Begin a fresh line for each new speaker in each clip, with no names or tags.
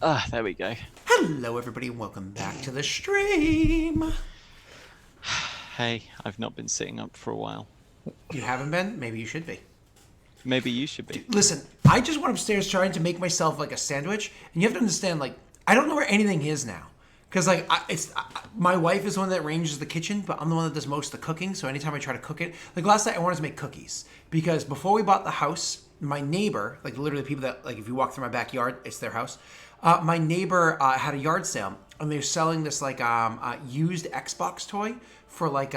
Ah, there we go.
Hello, everybody, and welcome back to the stream.
Hey, I've not been sitting up for a while.
You haven't been? Maybe you should be.
Maybe you should be.
Listen, I just went upstairs trying to make myself like a sandwich, and you have to understand, like, I don't know where anything is now. Because, like, my wife is the one that arranges the kitchen, but I'm the one that does most of the cooking, so anytime I try to cook it, like last night I wanted to make cookies. Because before we bought the house, my neighbor, like literally people that, like if you walk through my backyard, it's their house. My neighbor had a yard sale, and they were selling this like used Xbox toy for like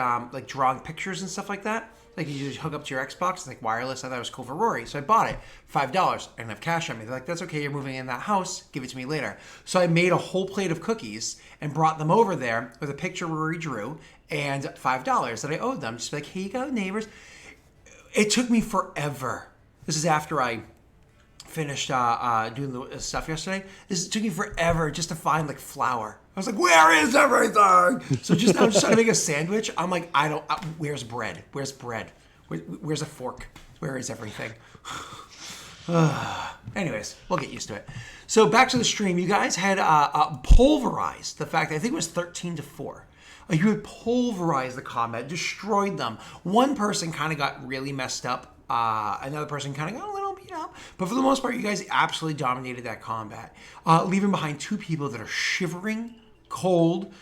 drawing pictures and stuff like that. Like you just hook up to your Xbox, it's like wireless. I thought it was cool for Rory, so I bought it. $5. I didn't have cash on me. They're like, "That's okay. You're moving in that house. Give it to me later." So I made a whole plate of cookies and brought them over there with a picture Rory drew and $5 that I owed them. Just like, "Here you go, neighbors." It took me forever. This is after I finished doing the stuff yesterday. This took me forever just to find like flour. I was like, "Where is everything?" So just now, I'm just trying to make a sandwich. I'm like, where's bread? Where's bread? Where's a fork? Where is everything? Anyways, we'll get used to it. So back to the stream. You guys had pulverized the fact that I think it was 13-4. You had pulverized the combat, destroyed them. One person kind of got really messed up. Another person kind of got a little beat up. But for the most part, you guys absolutely dominated that combat. Leaving behind two people that are shivering, cold,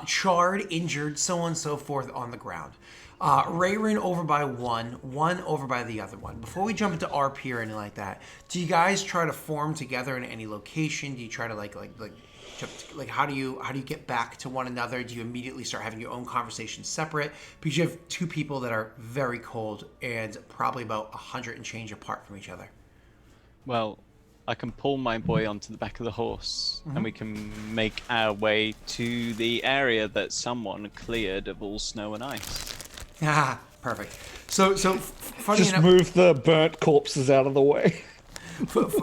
charred, injured, so on and so forth on the ground. Rayrin over by one over by the other one. Before we jump into RP or anything like that, do you guys try to form together in any location? Do you try to like how do you get back to one another? Do you immediately start having your own conversations separate? Because you have two people that are very cold and probably about 100 and change apart from each other.
Well, I can pull my boy onto the back of the horse, and we can make our way to the area that someone cleared of all snow and ice.
Ah, perfect. So funny
Just
enough,
move the burnt corpses out of the way.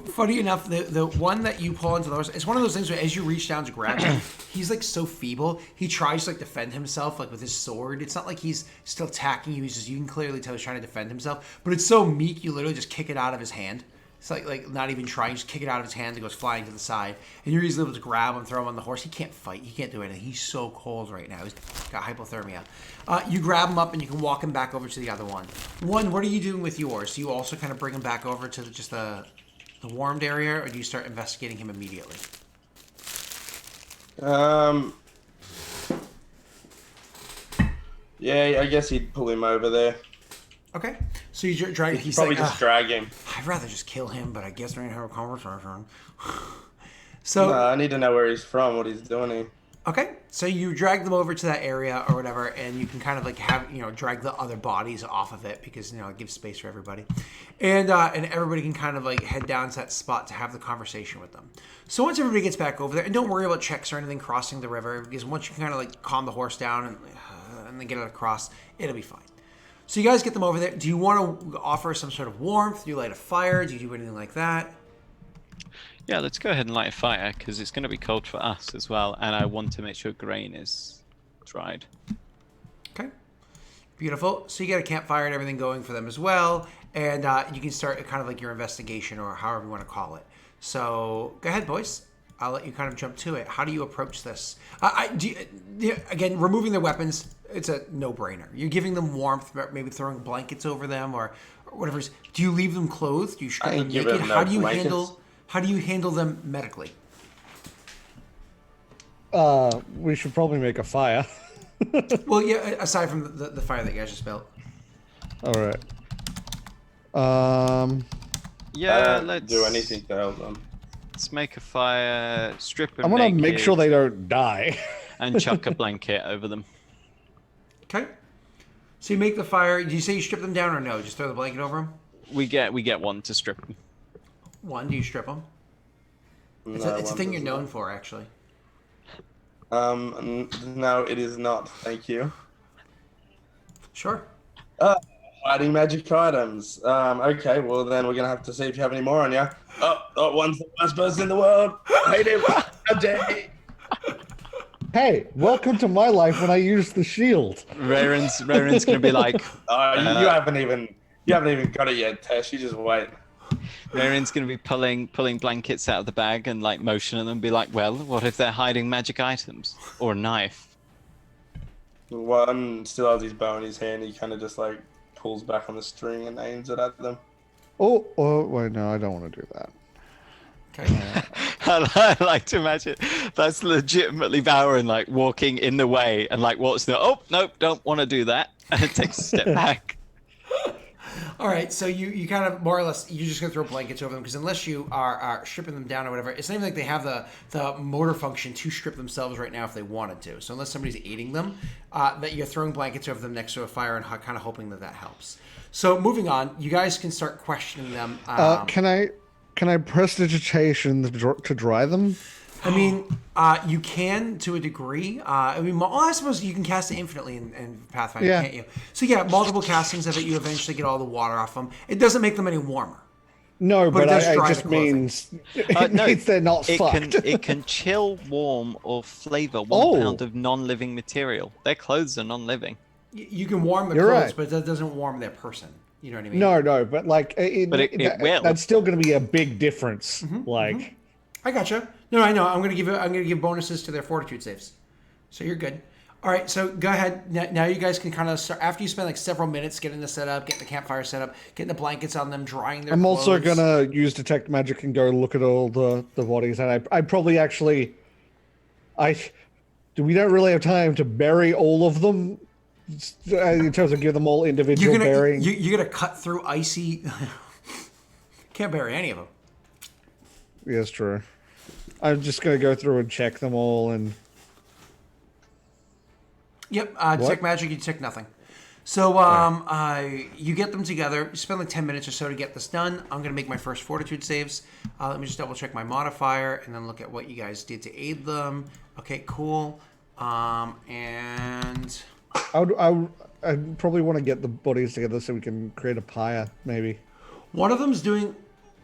funny enough, the one that you pull into the horse, it's one of those things where as you reach down to grab him, he's like so feeble. He tries to like defend himself like with his sword. It's not like he's still attacking you. He's just, you can clearly tell he's trying to defend himself. But it's so meek, you literally just kick it out of his hand. It's like not even trying, just kick it out of his hand. It goes flying to the side, and you're easily able to grab him, throw him on the horse. He can't fight. He can't do anything. He's so cold right now. He's got hypothermia. You grab him up, and you can walk him back over to the other one. What are you doing with yours? Do you also kind of bring him back over to just the warmed area, or do you start investigating him immediately?
Yeah, I guess he'd pull him over there.
Okay, so you drag. He's
Probably
like,
just drag him.
I'd rather just kill him, but I guess we're gonna have a conversation. So
No, I need to know where he's from, what he's doing here.
okay, so you drag them over to that area or whatever, and you can kind of like have drag the other bodies off of it because it gives space for everybody, and everybody can kind of like head down to that spot to have the conversation with them. So once everybody gets back over there, and don't worry about checks or anything crossing the river because once you can kind of like calm the horse down and then get it across, it'll be fine. So you guys get them over there. Do you want to offer some sort of warmth? Do you light a fire? Do you do anything like that?
Yeah, let's go ahead and light a fire, because it's going to be cold for us as well, and I want to make sure grain is dried.
Okay. Beautiful. So you get a campfire and everything going for them as well, and you can start kind of like your investigation or however you want to call it. So go ahead, boys. I'll let you kind of jump to it. How do you approach this? Again, removing their weapons, it's a no-brainer. You're giving them warmth, maybe throwing blankets over them or whatever. Do you leave them clothed? Do you strip them naked? How do you handle them medically?
We should probably make a fire.
Well, yeah. Aside from the fire that you guys just built.
All right.
Yeah, let's
do anything to help them.
Let's make a fire, strip them
I want to
naked,
make sure they don't die.
and chuck a blanket over them.
Okay. So you make the fire. Do you say you strip them down or no? Just throw the blanket over them?
We get one to strip them.
One, do you strip them? It's a thing you're known for, actually.
No, it is not. Thank you.
Sure.
Hiding magic items. Okay, well then we're gonna have to see if you have any more on you. Oh, one's the worst person in the world. I hate him. I'm dead.
Hey, welcome to my life when I use the shield.
Rayron's gonna be like,
You haven't even got it yet, Tesh. You just wait.
Marian's going to be pulling blankets out of the bag and like motioning them, and be like, "Well, what if they're hiding magic items or a knife?"
One still has his bow in his hand. He kind of just like pulls back on the string and aims it at them.
Oh, wait, no, I don't want to do that.
Okay.
I like to imagine that's legitimately Bowering like walking in the way and like what's the nope, don't want to do that, and it takes a step back.
All right, so you kind of more or less you're just gonna throw blankets over them because unless you are stripping them down or whatever, it's not even like they have the motor function to strip themselves right now if they wanted to. So unless somebody's aiding them, that you're throwing blankets over them next to a fire and kind of hoping that helps. So moving on, you guys can start questioning them.
Can I prestidigitation to dry them?
I mean, you can to a degree. I mean, well, I suppose you can cast it infinitely in Pathfinder,
Yeah.
can't you? So yeah, multiple castings of it, you eventually get all the water off them. It doesn't make them any warmer.
No,
But it
but
does
it
dry
just
the clothing.
means means they're not fucked.
It can chill, warm, or flavor 1 pound
Oh.
of non-living material. Their clothes are non-living.
You can warm the
You're
clothes,
right.
but that doesn't warm their person. You know what I mean?
No, but like,
it will.
That's still going to be a big difference. Like,
I gotcha. No, I know. I'm gonna give bonuses to their fortitude saves, so you're good. All right, so go ahead. Now you guys can kind of start after you spend like several minutes getting this set up, getting the campfire set up, getting the blankets on them, drying their
I'm
clothes.
also gonna use detect magic and go look at all the bodies, and I probably actually, we don't really have time to bury all of them, in terms of give them all individual burying.
You're gonna cut through icy. Can't bury any of them.
Yes, true. I'm just gonna go through and check them all, and
Yep. Detect magic. You detect nothing. So you get them together. You spend like 10 minutes or so to get this done. I'm gonna make my first fortitude saves. Let me just double check my modifier and then look at what you guys did to aid them. Okay, cool. And
I probably want to get the bodies together so we can create a pyre, maybe.
one of them's doing.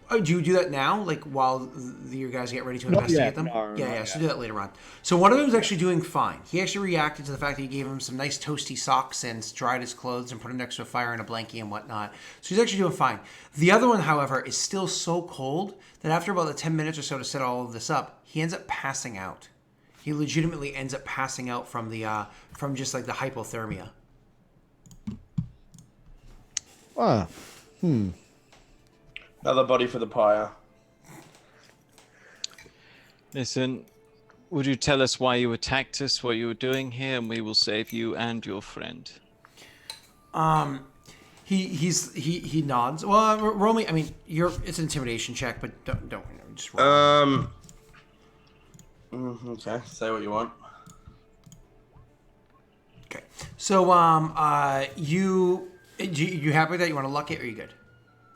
Oh, do you do that now, like while you guys get ready to investigate
yet,
them?
no,
yeah.
not
So do that later on. So one of them's actually doing fine. He actually reacted to the fact that you gave him some nice toasty socks and dried his clothes and put him next to a fire and a blankie and whatnot. So he's actually doing fine. The other one, however, is still so cold that after about the 10 minutes or so to set all of this up, he ends up passing out. He legitimately ends up passing out from the from just like the hypothermia.
Another body for the pyre.
Listen, would you tell us why you attacked us, what you were doing here, and we will save you and your friend?
He nods. Well, roll me. I mean, it's an intimidation check, but don't just roll.
Okay, say what you want.
Okay. So you happy with that? You want to luck it, or are you good?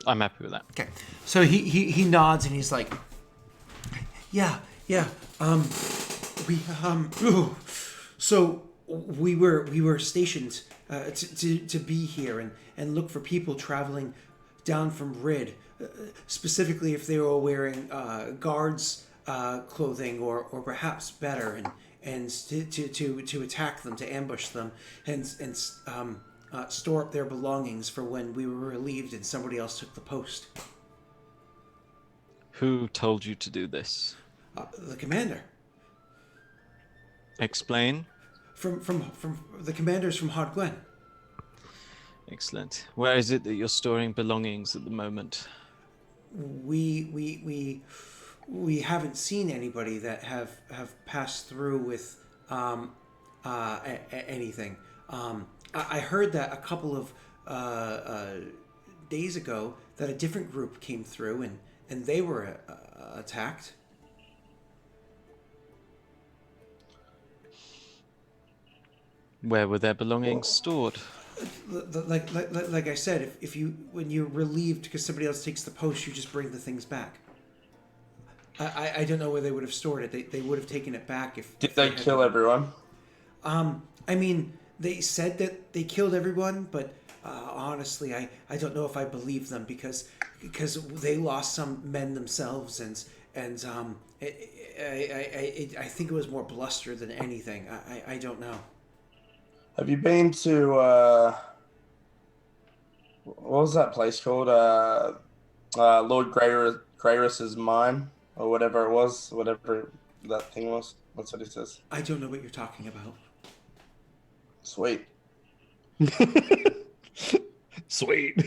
I'm happy with that.
Okay. So he nods and he's like, yeah. So we were stationed to be here and look for people traveling down from Rid, specifically if they were wearing guards clothing or perhaps better, and to attack them, to ambush them, and store up their belongings for when we were relieved and somebody else took the post.
Who told you to do this?
The commander.
Explain.
From the commanders from Hod Glen.
Excellent. Where is it that you're storing belongings at the moment?
We haven't seen anybody that have passed through with anything. I heard that a couple of days ago that a different group came through and they were attacked.
Where were their belongings stored?
Like I said, if when you're relieved because somebody else takes the post, you just bring the things back. I don't know where they would have stored it. They would have taken it back if.
Did they kill everyone?
I mean, they said that they killed everyone, but honestly, I don't know if I believe them because they lost some men themselves, and I think it was more bluster than anything. I don't know.
Have you been to what was that place called? Lord Grayrus's mine, or whatever it was, whatever that thing was. That's what he says.
I don't know what you're talking about.
Sweet.
Sweet.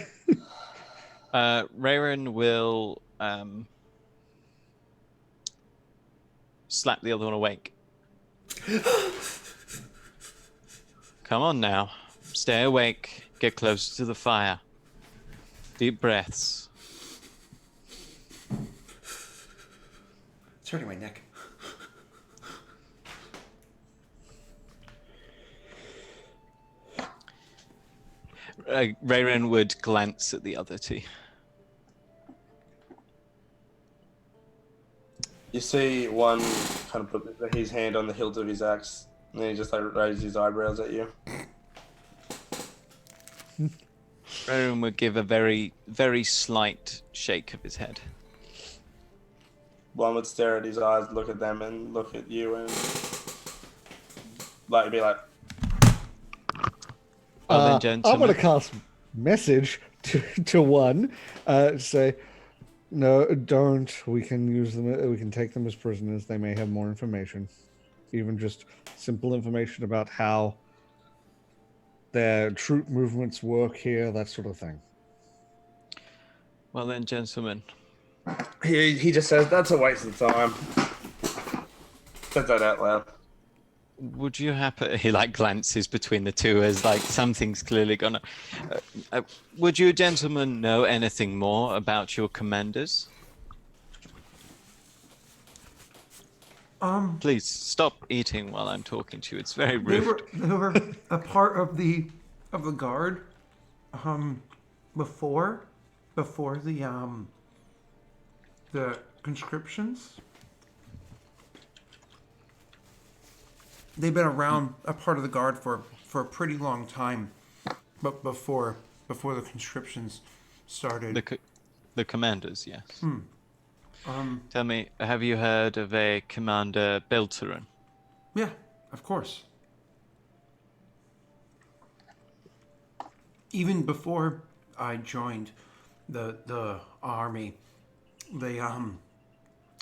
Rayron will slap the other one awake. Come on now. Stay awake. Get closer to the fire. Deep breaths.
It's hurting my neck.
Rayron would glance at the other two.
You see one kind of put his hand on the hilt of his axe, and then he just like raises his eyebrows at you.
Rayron would give a very, very slight shake of his head.
One would stare at his eyes, look at them, and look at you, and like be like,
Well then,
I'm
gentlemen.
going to cast message to one, say, no, don't. We can use them. We can take them as prisoners. They may have more information, even just simple information about how their troop movements work here, that sort of thing.
Well then, gentlemen.
he just says that's a waste of time. Said that out loud.
Would you happen? He like glances between the two as like something's clearly gonna. Would you gentlemen know anything more about your commanders? Please stop eating while I'm talking to you. It's very rude.
They were a part of the guard before the conscriptions. They've been around a part of the guard for a pretty long time, but before the conscriptions started.
The commanders, yes. Tell me, have you heard of a Commander Belterin?
Yeah, of course. Even before I joined the army,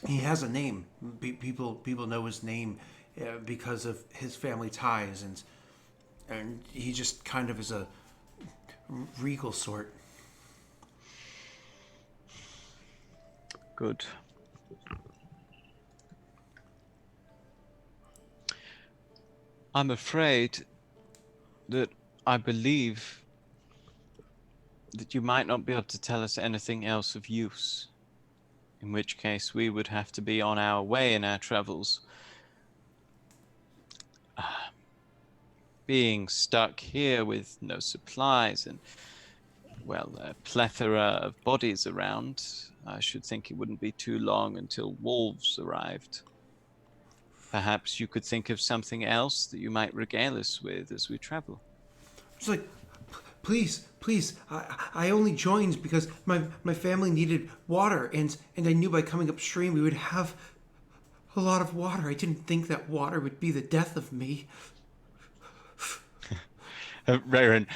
he has a name. People know his name because of his family ties, and he just kind of is a regal sort.
Good. I'm afraid that I believe that you might not be able to tell us anything else of use, in which case we would have to be on our way in our travels. Being stuck here with no supplies and, well, a plethora of bodies around, I should think it wouldn't be too long until wolves arrived. Perhaps you could think of something else that you might regale us with as we travel.
It's like, please, I only joined because my family needed water, and I knew by coming upstream we would have a lot of water. I didn't think that water would be the death of me.
Rayron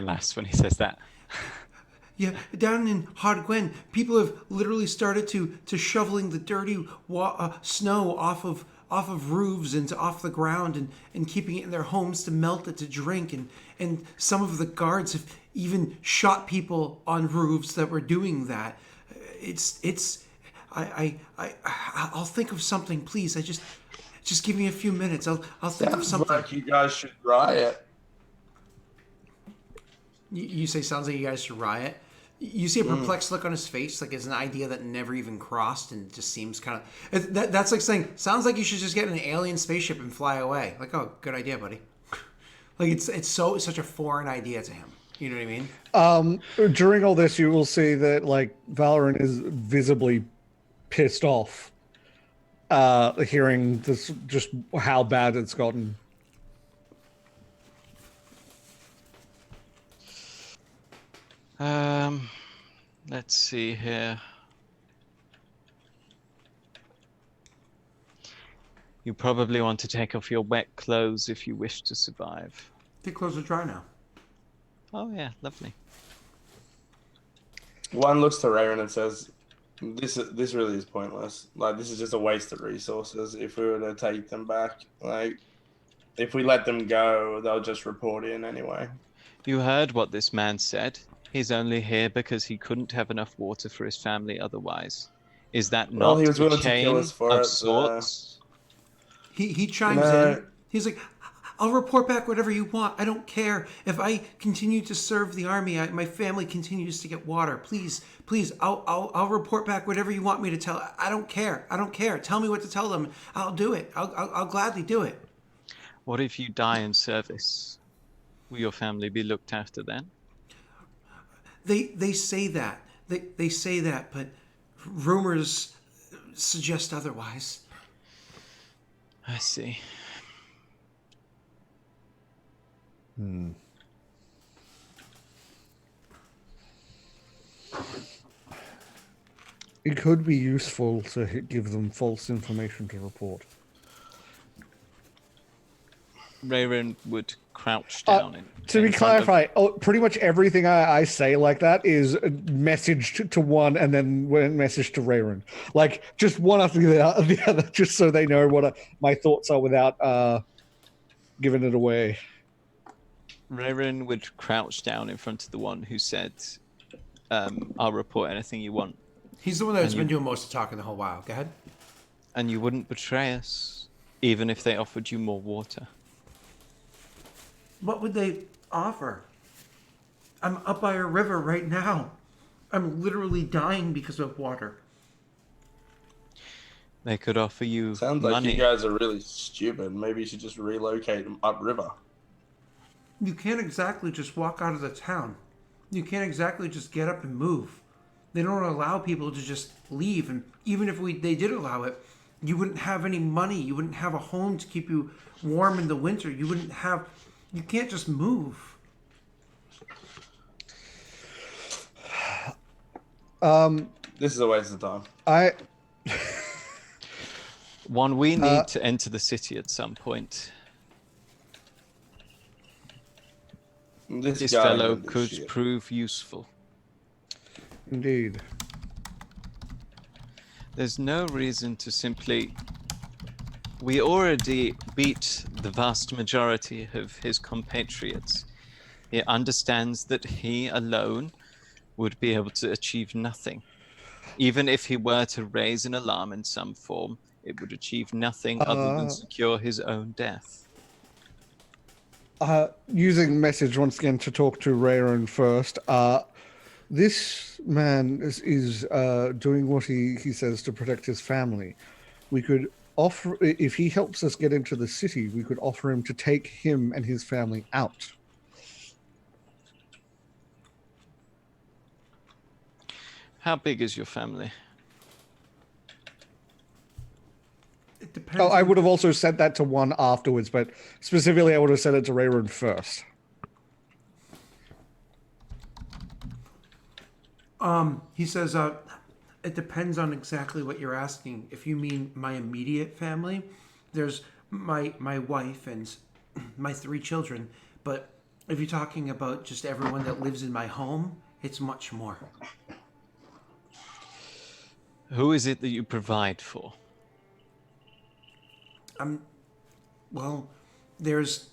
laughs when he says that.
Yeah, down in Hod-Gwen, people have literally started to shoveling the dirty snow off of roofs and off the ground and keeping it in their homes to melt it to drink, and some of the guards have even shot people on roofs that were doing that. I'll think of something, please. Just give me a few minutes. I'll think of
Sounds
something.
like you guys should riot.
You say sounds like you guys should riot. You see a perplexed look on his face, like it's an idea that never even crossed, and just seems kind of. That's like saying, sounds like you should just get in an alien spaceship and fly away. Like, oh, good idea, buddy. Like it's such a foreign idea to him. You know what I mean?
During all this, you will see that like Valorant is visibly pissed off, hearing this, just how bad it's gotten.
Let's see here. You probably want to take off your wet clothes if you wish to survive.
Your clothes are dry now.
Oh yeah, lovely.
One looks to Rayron and says, "This really is pointless. Like, this is just a waste of resources. If we were to take them back, like, if we let them go, they'll just report in anyway."
You heard what this man said. He's only here because he couldn't have enough water for his family otherwise. Is that
Well,
not
he was
a
willing to kill
chain
us for
of
it, so...
sorts?
He chimes in. He's like, I'll report back whatever you want. I don't care. If I continue to serve the army, my family continues to get water. Please, I'll report back whatever you want me to tell. I don't care. I don't care. Tell me what to tell them. I'll do it. I'll gladly do it.
What if you die in service? Will your family be looked after then?
They say that. They say that, but rumors suggest otherwise.
I see.
It could be useful to give them false information to report.
Rayron would crouch down.
To be clarified, pretty much everything I say like that is messaged to one and then messaged to Rayron. Like, just one after the other, just so they know what my thoughts are without giving it away.
Rayron would crouch down in front of the one who said, I'll report anything you want.
He's the one that's been doing most of the talking the whole while. Go ahead.
And you wouldn't betray us, even if they offered you more water.
What would they offer? I'm up by a river right now. I'm literally dying because of water.
They could offer you
Sounds like
money.
you guys are really stupid. Maybe you should just relocate them upriver.
You can't exactly just walk out of the town. You can't exactly just get up and move. They don't allow people to just leave. And even if they did allow it, you wouldn't have any money. You wouldn't have a home to keep you warm in the winter. You wouldn't have... You can't just move.
This is a waste of time.
One, we need to enter the city at some point. This fellow could prove useful.
Indeed.
There's no reason to simply... We already beat the vast majority of his compatriots. He understands that he alone would be able to achieve nothing. Even if he were to raise an alarm in some form, it would achieve nothing other than secure his own death.
Using message once again to talk to Rayron first. This man is doing what he says to protect his family. We could offer, if he helps us get into the city, we could offer him to take him and his family out.
How big is your family?
It depends.
Oh, I would have also said that to one afterwards, but specifically I would have said it to Rayron first.
He says, it depends on exactly what you're asking. If you mean my immediate family, there's my wife and my 3 children. But if you're talking about just everyone that lives in my home, it's much more.
Who is it that you provide for?
Well, there's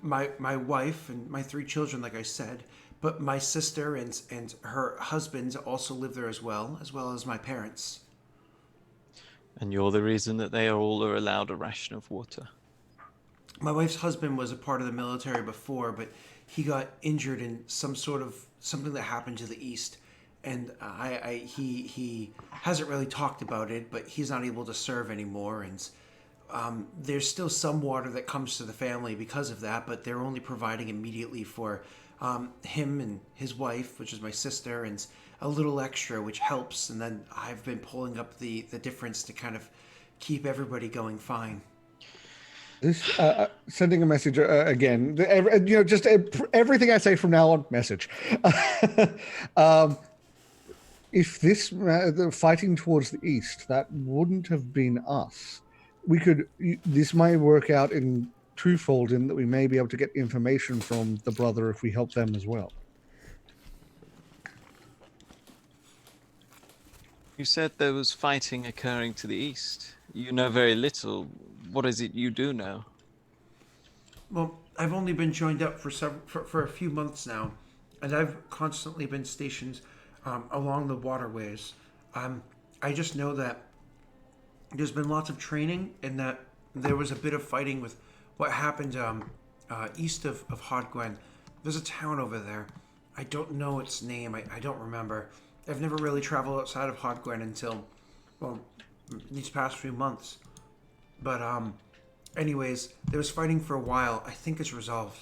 my wife and my 3 children, like I said. But my sister and her husband also live there as well as my parents.
And you're the reason that they all are allowed a ration of water.
My wife's husband was a part of the military before, but he got injured in something that happened to the east, and he hasn't really talked about it, but he's not able to serve anymore, and there's still some water that comes to the family because of that, but they're only providing immediately for him and his wife, which is my sister, and a little extra, which helps. And then I've been pulling up the difference to kind of keep everybody going fine.
This sending a message again. Just everything I say from now on, message. If this fighting towards the east, that wouldn't have been us. We could. This might work out in twofold in that we may be able to get information from the brother if we help them as well.
You said there was fighting occurring to the east. You know very little. What is it you do know?
Well, I've only been joined up for a few months now, and I've constantly been stationed along the waterways. I just know that there's been lots of training, and that there was a bit of fighting with what happened east of Hodgwen. There's a town over there. I don't know its name. I don't remember. I've never really traveled outside of Hodgwen until, well, these past few months. But anyways, there was fighting for a while. I think it's resolved.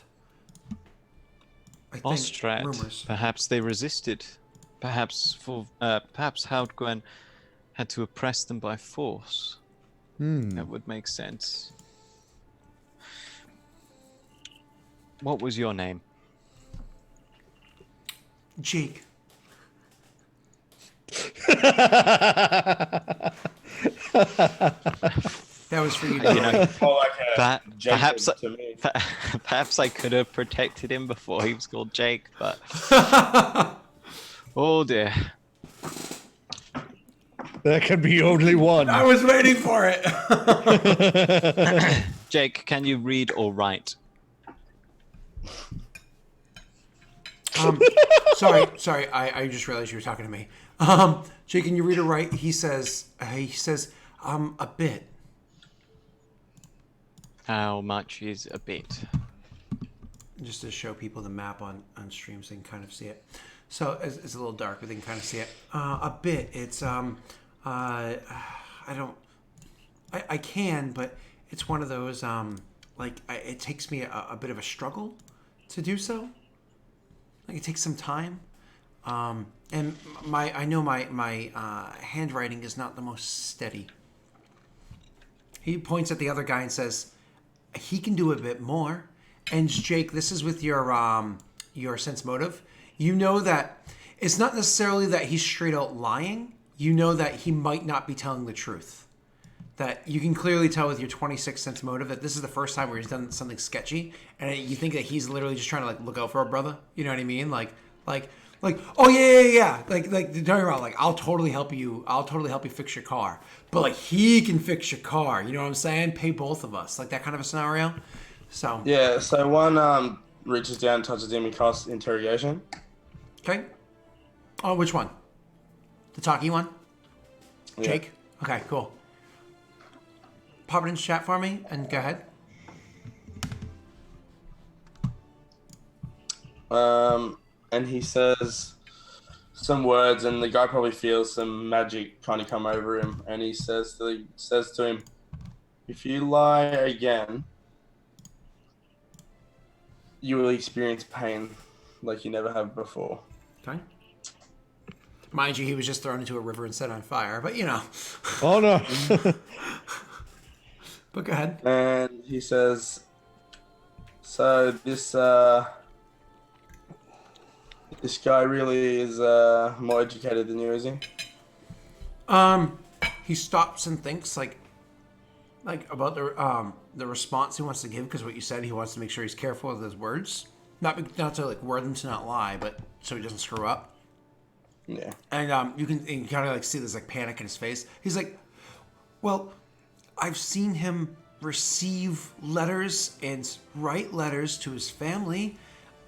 I think
Ostrat.
rumors.
Perhaps they resisted. Perhaps Houtgwen had to oppress them by force. That would make sense. What was your name?
Jake. That was for you.
You know,
More like a Jacob
perhaps
to me.
perhaps I could have protected him before he was called Jake, but oh dear.
There can be only one.
I was waiting for it.
Jake, can you read or write?
Sorry. I just realized you were talking to me. Jake, can you read or write? He says, a bit.
How much is a bit?
Just to show people the map on stream so they can kind of see it. So it's a little dark, but they can kind of see it. A bit. It's I can, but it's one of those it takes me a bit of a struggle to do so. Like it takes some time. And I know my handwriting is not the most steady. He points at the other guy and says, he can do a bit more. And Jake, this is with your sense motive. You know that it's not necessarily that he's straight out lying. You know that he might not be telling the truth. That you can clearly tell with your 26 sense motive that this is the first time where he's done something sketchy, and you think that he's literally just trying to look out for a brother. You know what I mean? Like, oh yeah. Like don't get me wrong. Like, I'll totally help you. I'll totally help you fix your car. But like, he can fix your car. You know what I'm saying? Pay both of us. Like that kind of a scenario. So
Yeah, so one reaches down, touches him, and casts interrogation.
okay. Oh, which one? The talkie one?
Yeah.
Jake? Okay, cool. Pop it in chat for me and go ahead.
And he says some words, and the guy probably feels some magic kind of come over him, and he says to him, "If you lie again, you will experience pain like you never have before."
Okay. Mind you, he was just thrown into a river and set on fire, but you know.
Oh no.
But go ahead.
And he says, "So this guy really is more educated than you, is he?"
He stops and thinks like about the response he wants to give, because what you said, he wants to make sure he's careful with his words, not to like word them to not lie, but so he doesn't screw up.
Yeah.
And you can kind of like see this like panic in his face. He's like, "Well, I've seen him receive letters and write letters to his family.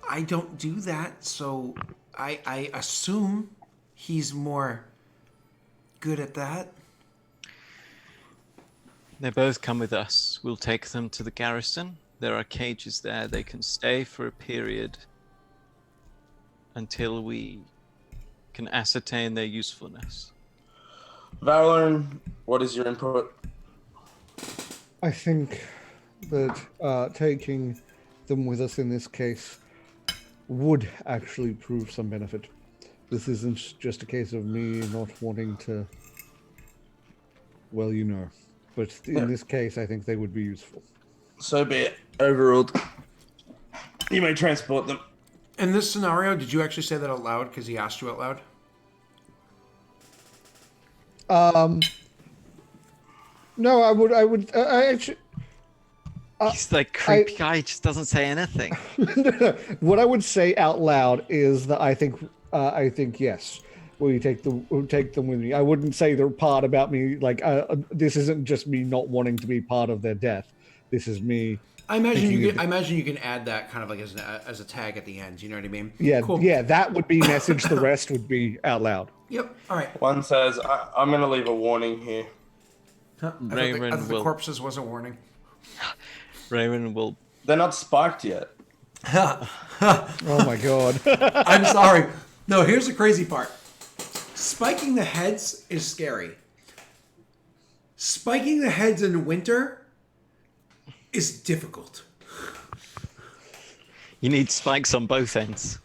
I don't do that, so I assume he's more good at that."
They both come with us. We'll take them to the garrison. There are cages there. They can stay for a period until we can ascertain their usefulness.
Valorn, what is your input?
I think that taking them with us in this case would actually prove some benefit. This isn't just a case of me not wanting to, well, you know. But in this case, I think they would be useful.
So be it. Overruled. You may transport them.
In this scenario, did you actually say that out loud because he asked you out loud?
No, I actually...
He's like creepy guy, he just doesn't say anything.
What I would say out loud is that I think yes. will you take them with me? I wouldn't say they're part about me. Like this isn't just me not wanting to be part of their death. This is me.
I imagine
thinking
you
of
can. I imagine you can add that kind of like as a tag at the end. You know what I mean?
Yeah,
Cool.
yeah. That would be message. The rest would be out loud.
Yep. All right.
One says, I'm going to leave a warning here.
Huh? I thought the corpses was a warning.
Raymond will.
They're not spiked yet.
Oh my god.
I'm sorry. No, here's the crazy part. Spiking the heads is scary. Spiking the heads in winter is difficult.
You need spikes on both ends.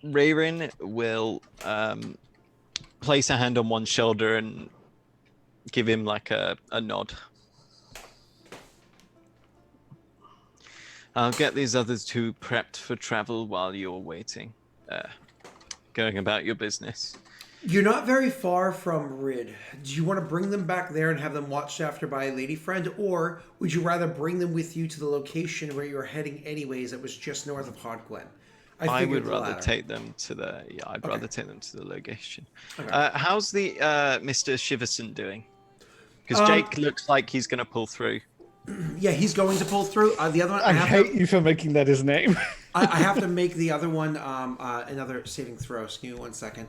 Rayrin will place a hand on one shoulder and give him like a nod. I'll get these others two prepped for travel while you're waiting. Going about your business.
You're not very far from Rid. Do you want to bring them back there and have them watched after by a lady friend, or would you rather bring them with you to the location where you're heading anyways that was just north of Hardglen?
I would rather take them to the rather take them to the location.
Okay.
How's the Mr. Shiverson doing? Because Jake looks like he's going to pull through.
Yeah, he's going to pull through. The other one,
I hate you for making that his name.
I have to make the other one another saving throw. So give me 1 second.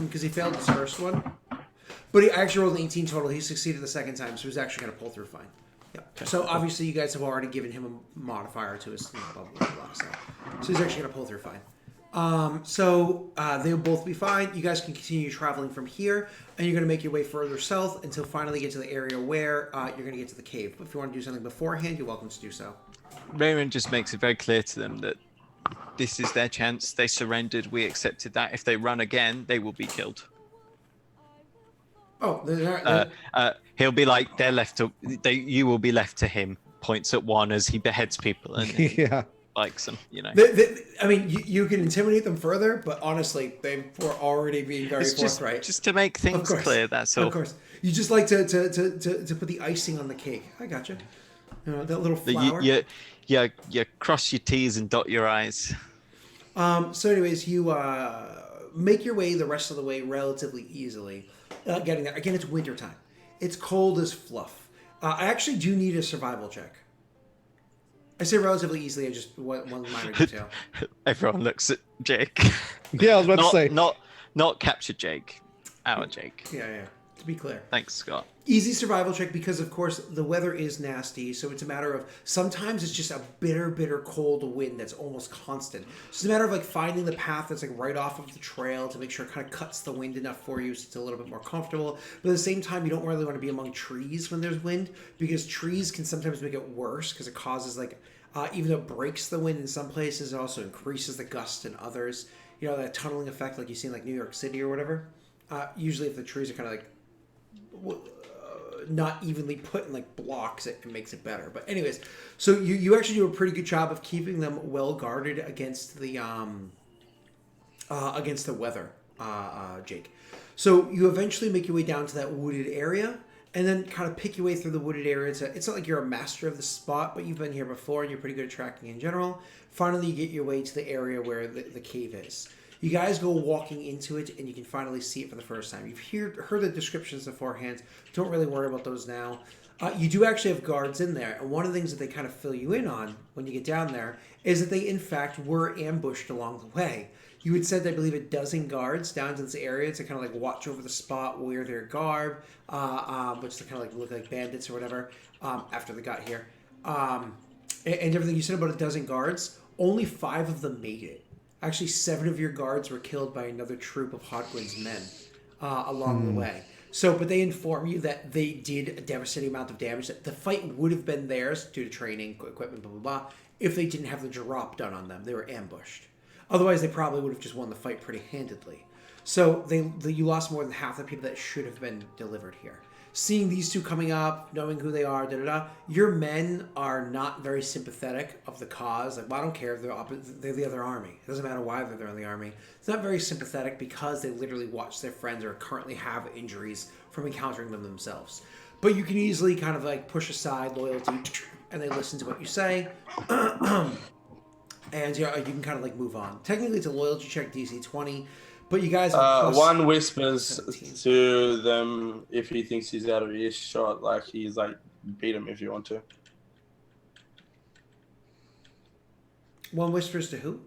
Because he failed his first one. But he actually rolled an 18 total. He succeeded the second time, so he's actually going to pull through fine. Yep. Okay. So obviously you guys have already given him a modifier to his blah, blah, blah, blah, so he's actually going to pull through fine. They'll both be fine. You guys can continue traveling from here, and you're going to make your way further south until finally get to the area where you're going to get to the cave. But if you want to do something beforehand, you're welcome to do so.
Raymond just makes it very clear to them that this is their chance. They surrendered. We accepted that. If they run again, they will be killed.
Oh,
he'll be like, they're left to. You will be left to him. Points at one as he beheads people and
yeah.
likes them. You know.
I mean, you can intimidate them further, but honestly, they were already being very forthright.
Just to make things clear. That's all.
Of course, you just like to put the icing on the cake. I gotcha. You know, that little flower.
You cross your T's and dot your I's.
So anyways, you make your way the rest of the way relatively easily. Getting there. Again, it's wintertime. It's cold as fluff. I actually do need a survival check. I say relatively easily, I just one minor detail.
Everyone looks at Jake.
Yeah, I was about to say.
Not capture Jake. Our Jake.
Yeah. To be clear.
Thanks, Scott.
Easy survival check because, of course, the weather is nasty. So it's a matter of sometimes it's just a bitter cold wind that's almost constant. So it's a matter of like finding the path that's like right off of the trail to make sure it kind of cuts the wind enough for you so it's a little bit more comfortable. But at the same time, you don't really want to be among trees when there's wind because trees can sometimes make it worse because it causes like, even though it breaks the wind in some places, it also increases the gust in others. You know, that tunneling effect like you see in like New York City or whatever. Usually if the trees are kind of like not evenly put in like blocks, it makes it better. But anyways, so you actually do a pretty good job of keeping them well guarded against the weather, Jake. So you eventually make your way down to that wooded area and then kind of pick your way through the wooded area. It's not like you're a master of the spot, but you've been here before and you're pretty good at tracking in general. Finally, you get your way to the area where the cave is. You guys go walking into it, and you can finally see it for the first time. You've heard the descriptions beforehand. Don't really worry about those now. You do actually have guards in there, and one of the things that they kind of fill you in on when you get down there is that they, in fact, were ambushed along the way. You had said, I believe, a dozen guards down to this area to kind of like watch over the spot, wear their garb, which they kind of like look like bandits or whatever after they got here. And everything you said about a dozen guards, only 5 of them made it. Actually, 7 of your guards were killed by another troop of Hotgwin's men along the way. So, but they inform you that they did a devastating amount of damage. That the fight would have been theirs due to training, equipment, blah, blah, blah, if they didn't have the drop done on them. They were ambushed. Otherwise, they probably would have just won the fight pretty handedly. So, you lost more than half the people that should have been delivered here. Seeing these two coming up, knowing who they are, your men are not very sympathetic of the cause. Like, well, I don't care if they're the other army. It doesn't matter why they're in the army. It's not very sympathetic because they literally watch their friends or currently have injuries from encountering them themselves. But you can easily kind of like push aside loyalty and they listen to what you say. and you can kind of like move on. Technically, it's a loyalty check, DC 20, but you guys have plus
one whispers
17.
to them if he thinks he's out of earshot, like he's like, beat him if you want to.
One whispers to who?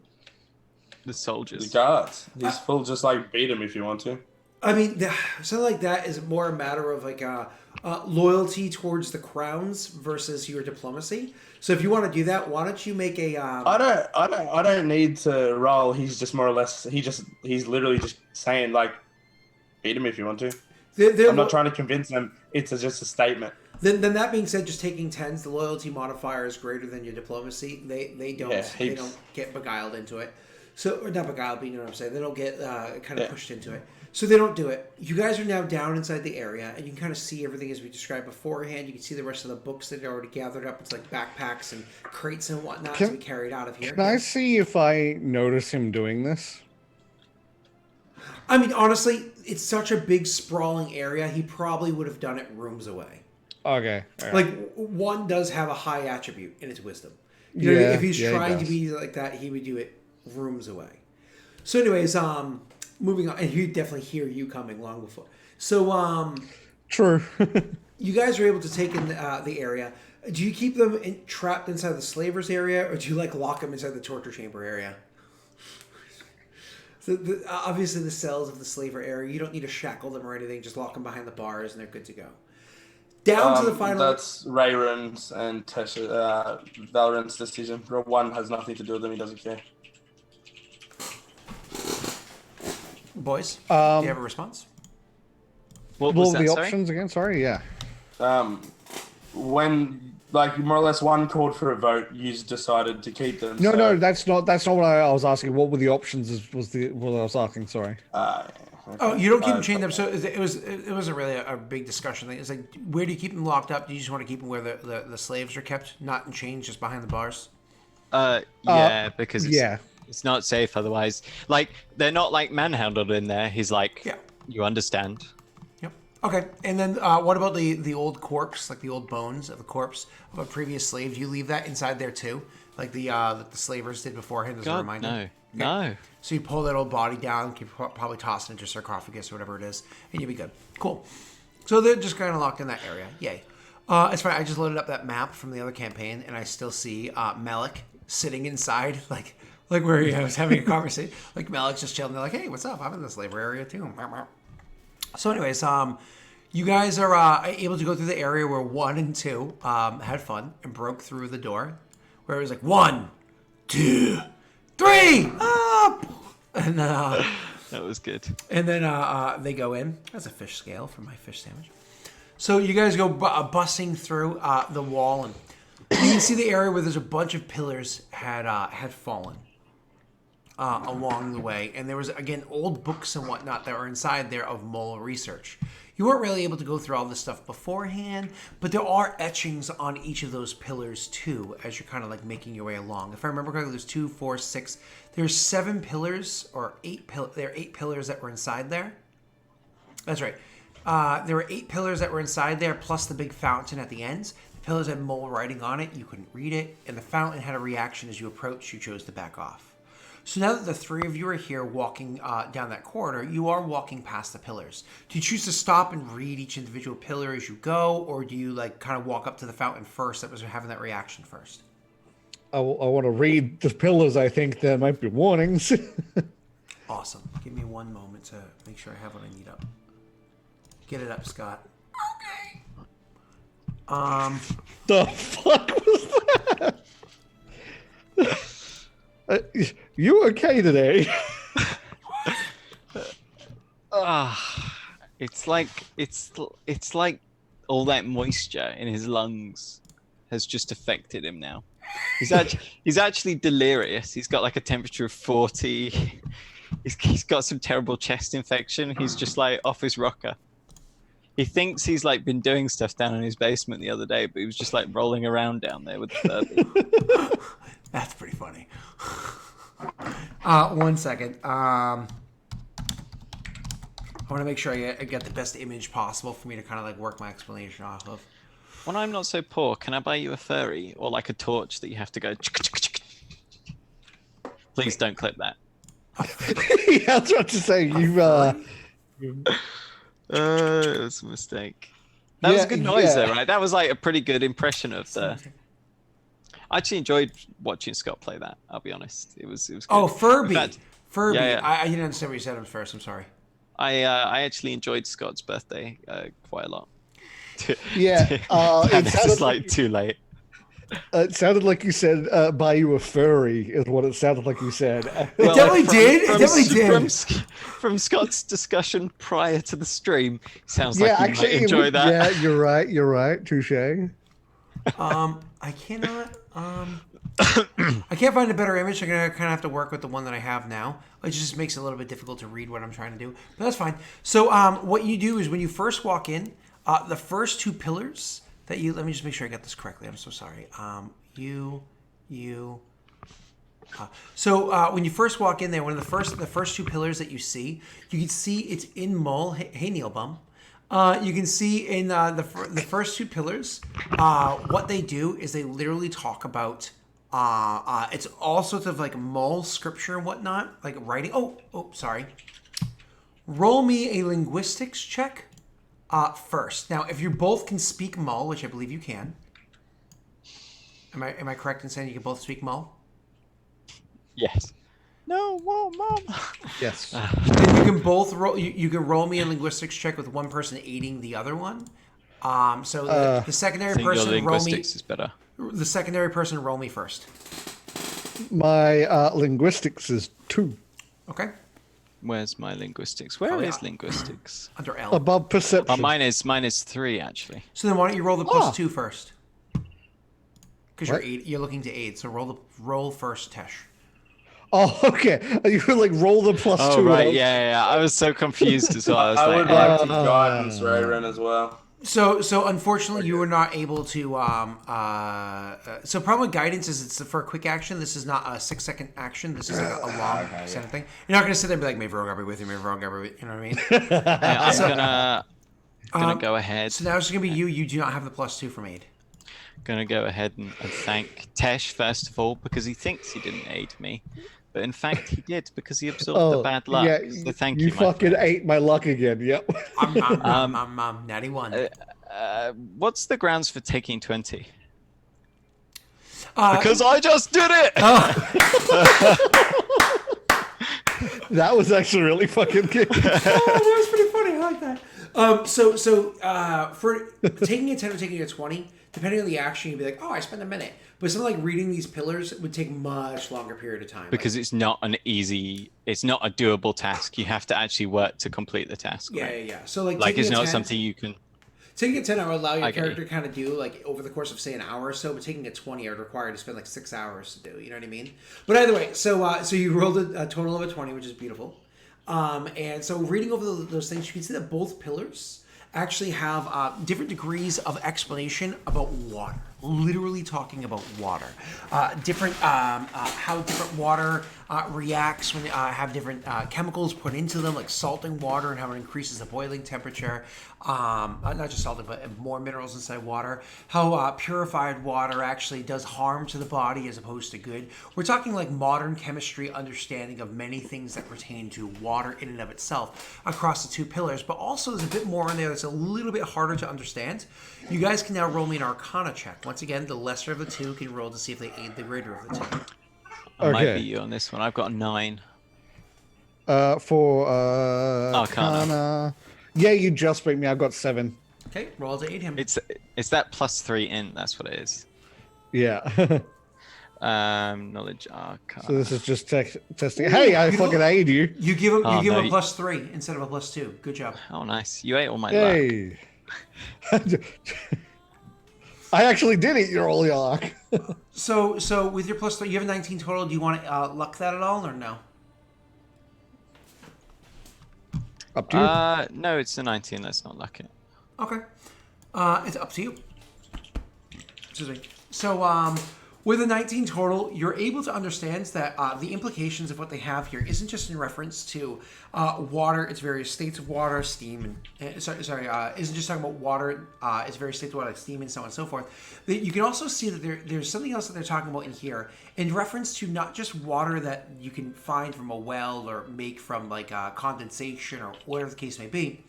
The soldiers.
The guards. He's full, just like beat him if you want to.
I mean, something like that is more a matter of like loyalty towards the crowns versus your diplomacy. So if you want to do that, why don't you make a?
I don't need to roll. He's just more or less. He's literally just saying like, beat him if you want to. I'm not trying to convince him. It's just a statement.
Then that being said, just taking 10s, the loyalty modifier is greater than your diplomacy. They don't get beguiled into it. So, or not beguiled, but you know what I'm saying. They don't get kind of pushed into it. So they don't do it. You guys are now down inside the area, and you can kind of see everything as we described beforehand. You can see the rest of the books that are already gathered up. It's like backpacks and crates and whatnot to be carried out of here.
Can I see if I notice him doing this?
I mean, honestly, it's such a big, sprawling area. He probably would have done it rooms away.
Okay. Right.
Like, one does have a high attribute in its wisdom. You know what I mean? If he's trying to be like that, he would do it rooms away. So anyways, moving on, and he'd definitely hear you coming long before. So,
True.
you guys are able to take in the area. Do you keep them trapped inside the slavers area, or do you like lock them inside the torture chamber area? So obviously the cells of the slaver area, you don't need to shackle them or anything. Just lock them behind the bars, and they're good to go. Down to the final.
That's Rayron's and Valorant's decision. One has nothing to do with them. He doesn't care.
Boys, do you have a response?
What was
the
that, sorry?
options again? Sorry, yeah.
When like more or less one called for a vote, you decided to keep them.
No, that's not what I was asking. What were the options? Was what I was asking? Sorry.
Okay.
Oh, you don't keep them chained up. So it wasn't really a big discussion thing. It's like, where do you keep them locked up? Do you just want to keep them where the slaves are kept, not in chains, just behind the bars?
Yeah, because it's not safe otherwise. Like, they're not like manhandled in there. He's like, you understand.
Yep. Okay. And then what about the old corpse, like the old bones of the corpse of a previous slave? Do you leave that inside there too, like the slavers did beforehand as a reminder?
No.
So you pull that old body down, you probably toss it into sarcophagus or whatever it is, and you'll be good. Cool. So they're just kind of locked in that area. Yay. It's fine. I just loaded up that map from the other campaign, and I still see Malik sitting inside, like where he was having a conversation. Like Malik's just chilling. They're like, "Hey, what's up? I'm in the slaver area too." So, anyways, you guys are able to go through the area where 1 and 2 had fun and broke through the door, where it was like 1, 2, 3, up, and
that was good.
And then they go in. That's a fish scale for my fish sandwich. So you guys go bussing through the wall, and you can see the area where there's a bunch of pillars had fallen along the way, and there was again old books and whatnot that were inside there of mole research. You weren't really able to go through all this stuff beforehand, but there are etchings on each of those pillars too, as you're kind of like making your way along. If I remember correctly, there's 2, 4, 6. There's 7 pillars or 8 pillars. There are 8 pillars that were inside there. That's right. There were 8 pillars that were inside there, plus the big fountain at the ends. The pillars had mole writing on it. You couldn't read it, and the fountain had a reaction as you approached. You chose to back off. So now that the 3 of you are here walking down that corridor, you are walking past the pillars. Do you choose to stop and read each individual pillar as you go, or do you like kind of walk up to the fountain first that was having that reaction first?
I want to read the pillars. I think there might be warnings.
Awesome. Give me one moment to make sure I have what I need up. Get it up, Scott. Okay.
The fuck was that? You okay today?
It's like all that moisture in his lungs has just affected him now. He's actually delirious. He's got like a temperature of 40. He's got some terrible chest infection. He's just like off his rocker. He thinks he's like been doing stuff down in his basement the other day, but he was just like rolling around down there with the Furby.
That's pretty funny. 1 second. I want to make sure I get the best image possible for me to kind of like work my explanation off of.
When I'm not so poor, can I buy you a furry or like a torch that you have to go? Please don't clip that.
Yeah, I was about to say
It was a mistake. That was a good noise, though, right? That was like a pretty good impression of the. I actually enjoyed watching Scott play that. I'll be honest. It was good.
Oh, Furby.
In fact,
Furby.
Yeah.
I didn't understand what you said at first. I'm sorry.
I actually enjoyed Scott's birthday quite a lot.
Yeah,
and
it
it's just
sounded
like too late.
It sounded like you said, "Buy you a furry," is what it sounded like you said.
It definitely did. It definitely did.
From Scott's discussion prior to the stream, sounds
Yeah,
like you
actually,
might enjoy that.
Yeah, you're right. You're right. Touche.
I cannot. I can't find a better image. I'm gonna kind of have to work with the one that I have now. It just makes it a little bit difficult to read what I'm trying to do, but that's fine. So, what you do is when you first walk in, the first two pillars that you. Let me just make sure I got this correctly. I'm so sorry. So when you first walk in there, one of the first two pillars that you can see it's in Mull. Hey Neil Bum. You can see in the first two pillars, what they do is they literally talk about. It's all sorts of like Mull scripture and whatnot, like writing. Oh, sorry. Roll me a linguistics check first. Now, if you both can speak Mull, which I believe you can. Am I correct in saying you can both speak Mull?
Yes. No, Mom.
Yes.
Then you can both roll. You can roll me a linguistics check with one person aiding the other one. So the secondary person roll me.
Linguistics is better.
The secondary person roll me first.
My linguistics is 2.
Okay.
Where's my linguistics? Where is linguistics?
Under L.
Above perception.
Oh, mine is 3 actually.
So then why don't you roll the plus 2 first? Because
What?
you're looking to aid. So roll first, Tesh.
Oh, okay. You would like roll the plus 2.
Oh right,
out.
yeah. I was so confused as well.
I would like to guidance Rayren as well.
So unfortunately, you were not able to. So problem with guidance is it's for a quick action. This is not a 6-second action. This is like a long kind of thing. You're not going to sit there and be like, "May Varroa be with you, may Varroa be with you." You know what I mean?
Yeah, I'm gonna go ahead.
So now it's going to be you. You do not have the plus 2 from aid.
Gonna go ahead and thank Tesh first of all because he thinks he didn't aid me, but in fact he did because he absorbed the bad luck.
Yeah,
so thank you.
You fucking ate my luck again. Yep.
Natty 1.
What's the grounds for taking 20? Because I just did it.
That was actually really fucking good.
That was pretty funny. I like that. So for taking a 10 or taking a 20, depending on the action, you'd be like, oh, I spent a minute. But something like reading these pillars would take much longer period of time.
Because it's not a doable task. You have to actually work to complete the task. Right?
Yeah. So like
it's not
10,
something you can.
Taking a 10 would allow your character to kind of do like over the course of say an hour or so, but taking a 20 I would require to spend like 6 hours to do. You know what I mean? But either way, so you rolled a total of a 20, which is beautiful. And so reading over those things, you can see that both pillars actually have different degrees of explanation about water. Literally talking about water. How different water reacts when have different chemicals put into them, like salting water and how it increases the boiling temperature. Not just salting, but more minerals inside water. How purified water actually does harm to the body as opposed to good. We're talking like modern chemistry understanding of many things that pertain to water in and of itself across the two pillars, but also there's a bit more in there that's a little bit harder to understand. You guys can now roll me an Arcana check. Once again, the lesser of the two can roll to see if they aid the greater of the two.
I might be you on this one. I've got a 9.
For
Arcana.
Yeah, you just beat me. I've got 7.
Okay, roll to aid him.
It's that plus 3 in. That's what it is.
Yeah.
Knowledge Arcana.
So this is just testing. Hey, I fucking aid you.
You give him a plus 3 instead of a plus 2. Good job.
Oh, nice. You ate all my luck.
Hey. I actually did eat your all your luck.
So with your plus 3, you have a 19 total. Do you want to luck that at all or no?
Up to you.
No, it's a 19. Let's not luck it.
Okay. It's up to you. Excuse me. So With a 19 total, you're able to understand that the implications of what they have here isn't just in reference to water, its various states of water, steam, and isn't just talking about water, its various states of water, like steam, and so on and so forth. You can also see that there's something else that they're talking about in here in reference to not just water that you can find from a well or make from like condensation or whatever the case may be.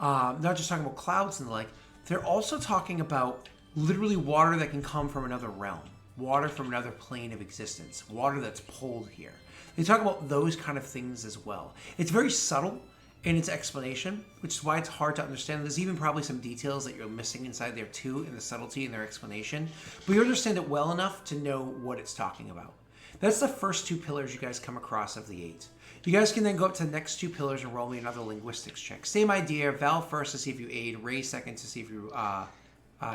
Not just talking about clouds and the like. They're also talking about literally water that can come from another realm. Water from another plane of existence, water that's pulled here. They talk about those kind of things as well. It's very subtle in its explanation, which is why it's hard to understand. There's even probably some details that you're missing inside there too, in the subtlety in their explanation. But you understand it well enough to know what it's talking about. That's the first 2 pillars you guys come across of the 8. You guys can then go up to the next 2 pillars and roll me another linguistics check. Same idea. Val first to see if you aid, Ray second to see if you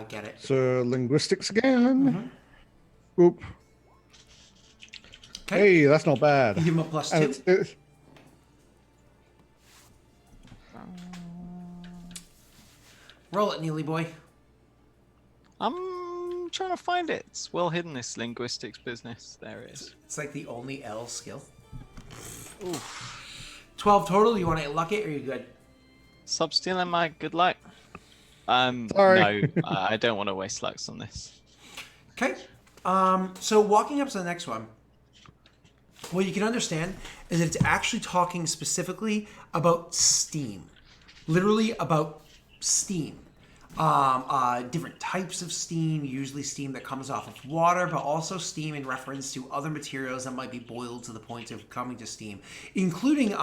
get it.
So linguistics again.
Mm-hmm.
Oop.
Okay.
Hey, that's not bad.
You give him a plus 2.
And it's-
Roll it, Neely boy.
I'm trying to find it. It's well hidden, this linguistics business. There it is.
It's like the only L skill.
Oof.
12 total. You want to luck it or are you good?
Stop stealing my good luck.
Sorry.
No, I don't want to waste lucks on this.
Okay. So walking up to the next one, what you can understand is that it's actually talking specifically about steam. Literally about steam. Different types of steam, usually steam that comes off of water, but also steam in reference to other materials that might be boiled to the point of coming to steam, including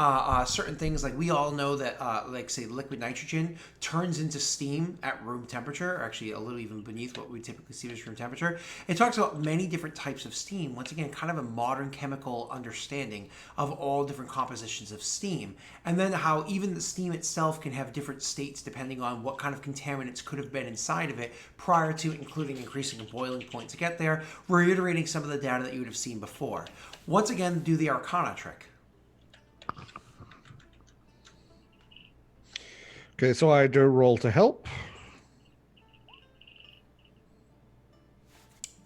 certain things like we all know that, like say liquid nitrogen turns into steam at room temperature, or actually a little even beneath what we typically see as room temperature. It talks about many different types of steam. Once again, kind of a modern chemical understanding of all different compositions of steam, and then how even the steam itself can have different states depending on what kind of contaminants could have been inside of it prior to including increasing a boiling point to get there, reiterating some of the data that you would have seen before. Once again, do the Arcana trick.
Okay, so I do roll to help.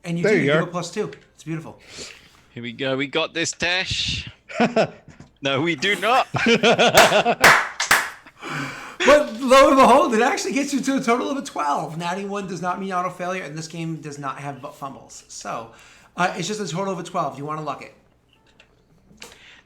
And you
There
do,
you
you
go.
give a plus 2. It's beautiful.
Here we go. We got this, Tash. No, we do not.
But lo and behold, it actually gets you to a total of a 12. Natty 1 does not mean auto failure, and this game does not have fumbles. So it's just a total of a 12. Do you want to luck it?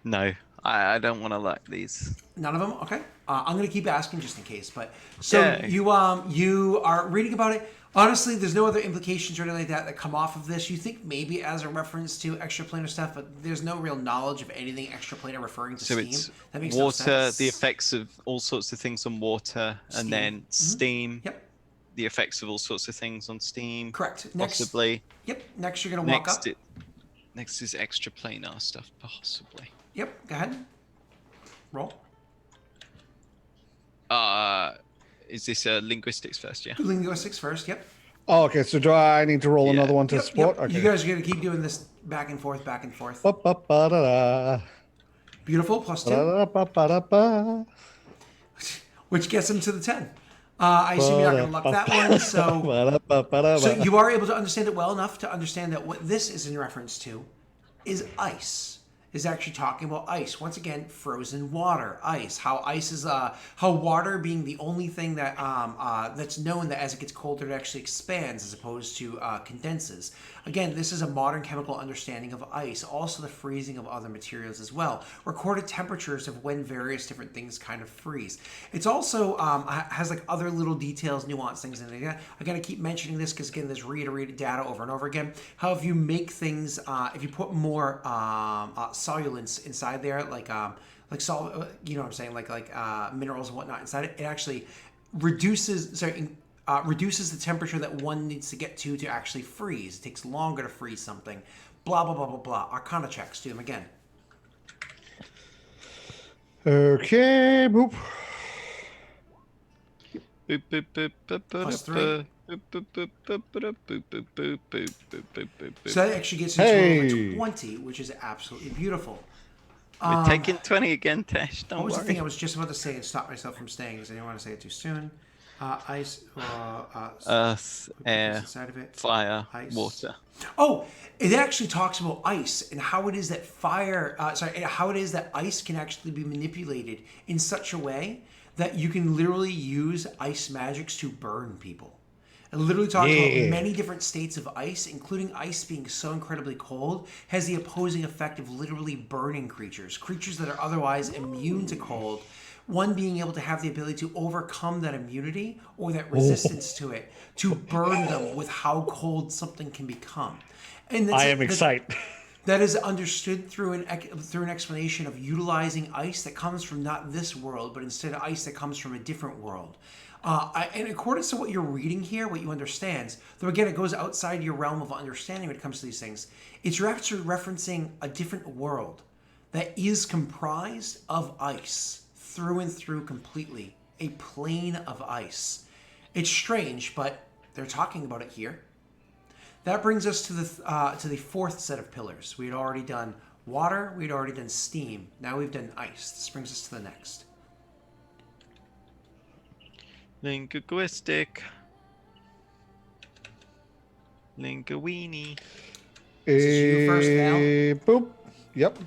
No, I don't want to luck these.
None of them? Okay. I'm going to keep asking just in case. But so
Yeah.
you are reading about it. Honestly, there's no other implications or anything like that come off of this. You think maybe as a reference to extraplanar stuff, but there's no real knowledge of anything extraplanar referring to
So
steam.
it's
That makes no
water,
sense.
the effects of all sorts of things on water,
Steam.
and then steam,
Yep.
the effects of all sorts of things on steam.
Correct. Next.
Possibly.
Yep. Next, you're going to walk up.
Next is extraplanar stuff, possibly.
Yep. Go ahead. Roll.
Is this linguistics first? Yeah.
Linguistics first. Yep.
Oh, okay, so do I need to roll
Yeah.
another one to
Yep,
support?
yep.
Okay.
You guys are going to keep doing this back and forth, back and forth.
Ba-ba-ba-da-da.
Beautiful. Plus 2.
Ba-da-ba-ba-da-ba.
Which gets him to the 10. I assume you're not going to luck that one. So
Ba-da-ba-ba-da-ba.
you are able to understand it well enough to understand that what this is in reference to is ice. Is actually talking about ice. Once again, frozen water, ice. How ice is, how water being the only thing that that's known that as it gets colder, it actually expands as opposed to condenses. Again, this is a modern chemical understanding of ice. Also, the freezing of other materials as well. Recorded temperatures of when various different things kind of freeze. It's also has like other little details, nuanced things in it. I gotta keep mentioning this because again, there's reiterated data over and over again. How if you make things, if you put more solulents inside there, you know what I'm saying, like minerals and whatnot inside it, it actually reduces the temperature that one needs to get to actually freeze. It takes longer to freeze something. Blah blah blah blah blah. Arcana checks. Do them again.
Okay, boop.
Plus 3.
We're
So that actually gets you to a total
Hey.
of 20, which is absolutely beautiful.
taking 20 again, Tash. Don't
What was the
worry.
thing I was just about to say and stop myself from saying because I didn't want to say it too soon. Ice.
Earth,
What's
air,
inside of it?
fire,
Ice.
water.
Oh, it actually talks about ice and how it is that how it is that ice can actually be manipulated in such a way that you can literally use ice magics to burn people. It literally talks about many different states of ice, including ice being so incredibly cold, has the opposing effect of literally burning creatures that are otherwise immune to cold. One being able to have the ability to overcome that immunity or that resistance to it, to burn them with how cold something can become. And
I am excited.
that is understood through an explanation of utilizing ice that comes from not this world, but instead ice that comes from a different world. And according to what you're reading here, what you understand, though again it goes outside your realm of understanding when it comes to these things, you're actually referencing a different world that is comprised of ice through and through completely, a plane of ice. It's strange, but they're talking about it here. That brings us to the fourth set of pillars. We had already done water, we'd already done steam. Now we've done ice. This brings us to the next.
Linguistic. Linguini.
Is this you first, Val?
Boop. Yep.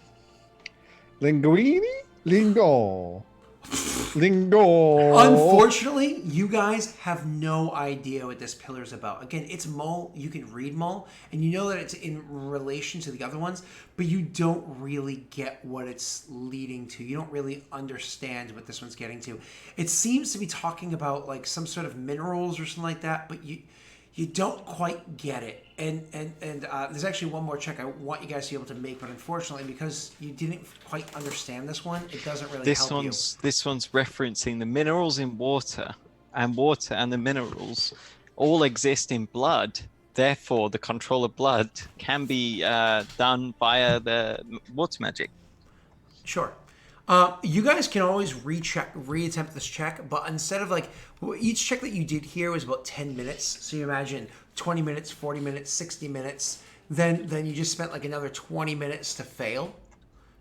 Linguini? Lingo. Lingo.
Unfortunately, you guys have no idea what this pillar is about. Again, it's Mull. You can read Mull, and you know that it's in relation to the other ones, but you don't really get what it's leading to. You don't really understand what this one's getting to. It seems to be talking about like some sort of minerals or something like that, but you don't quite get it. And there's actually one more check I want you guys to be able to make, but unfortunately, because you didn't quite understand this one, it doesn't really help you.
This one's referencing the minerals in water and the minerals all exist in blood. Therefore, the control of blood can be done via the water magic.
Sure. You guys can always reattempt this check, but instead of each check that you did here was about 10 minutes. So you imagine 20 minutes, 40 minutes, 60 minutes. Then you just spent like another 20 minutes to fail.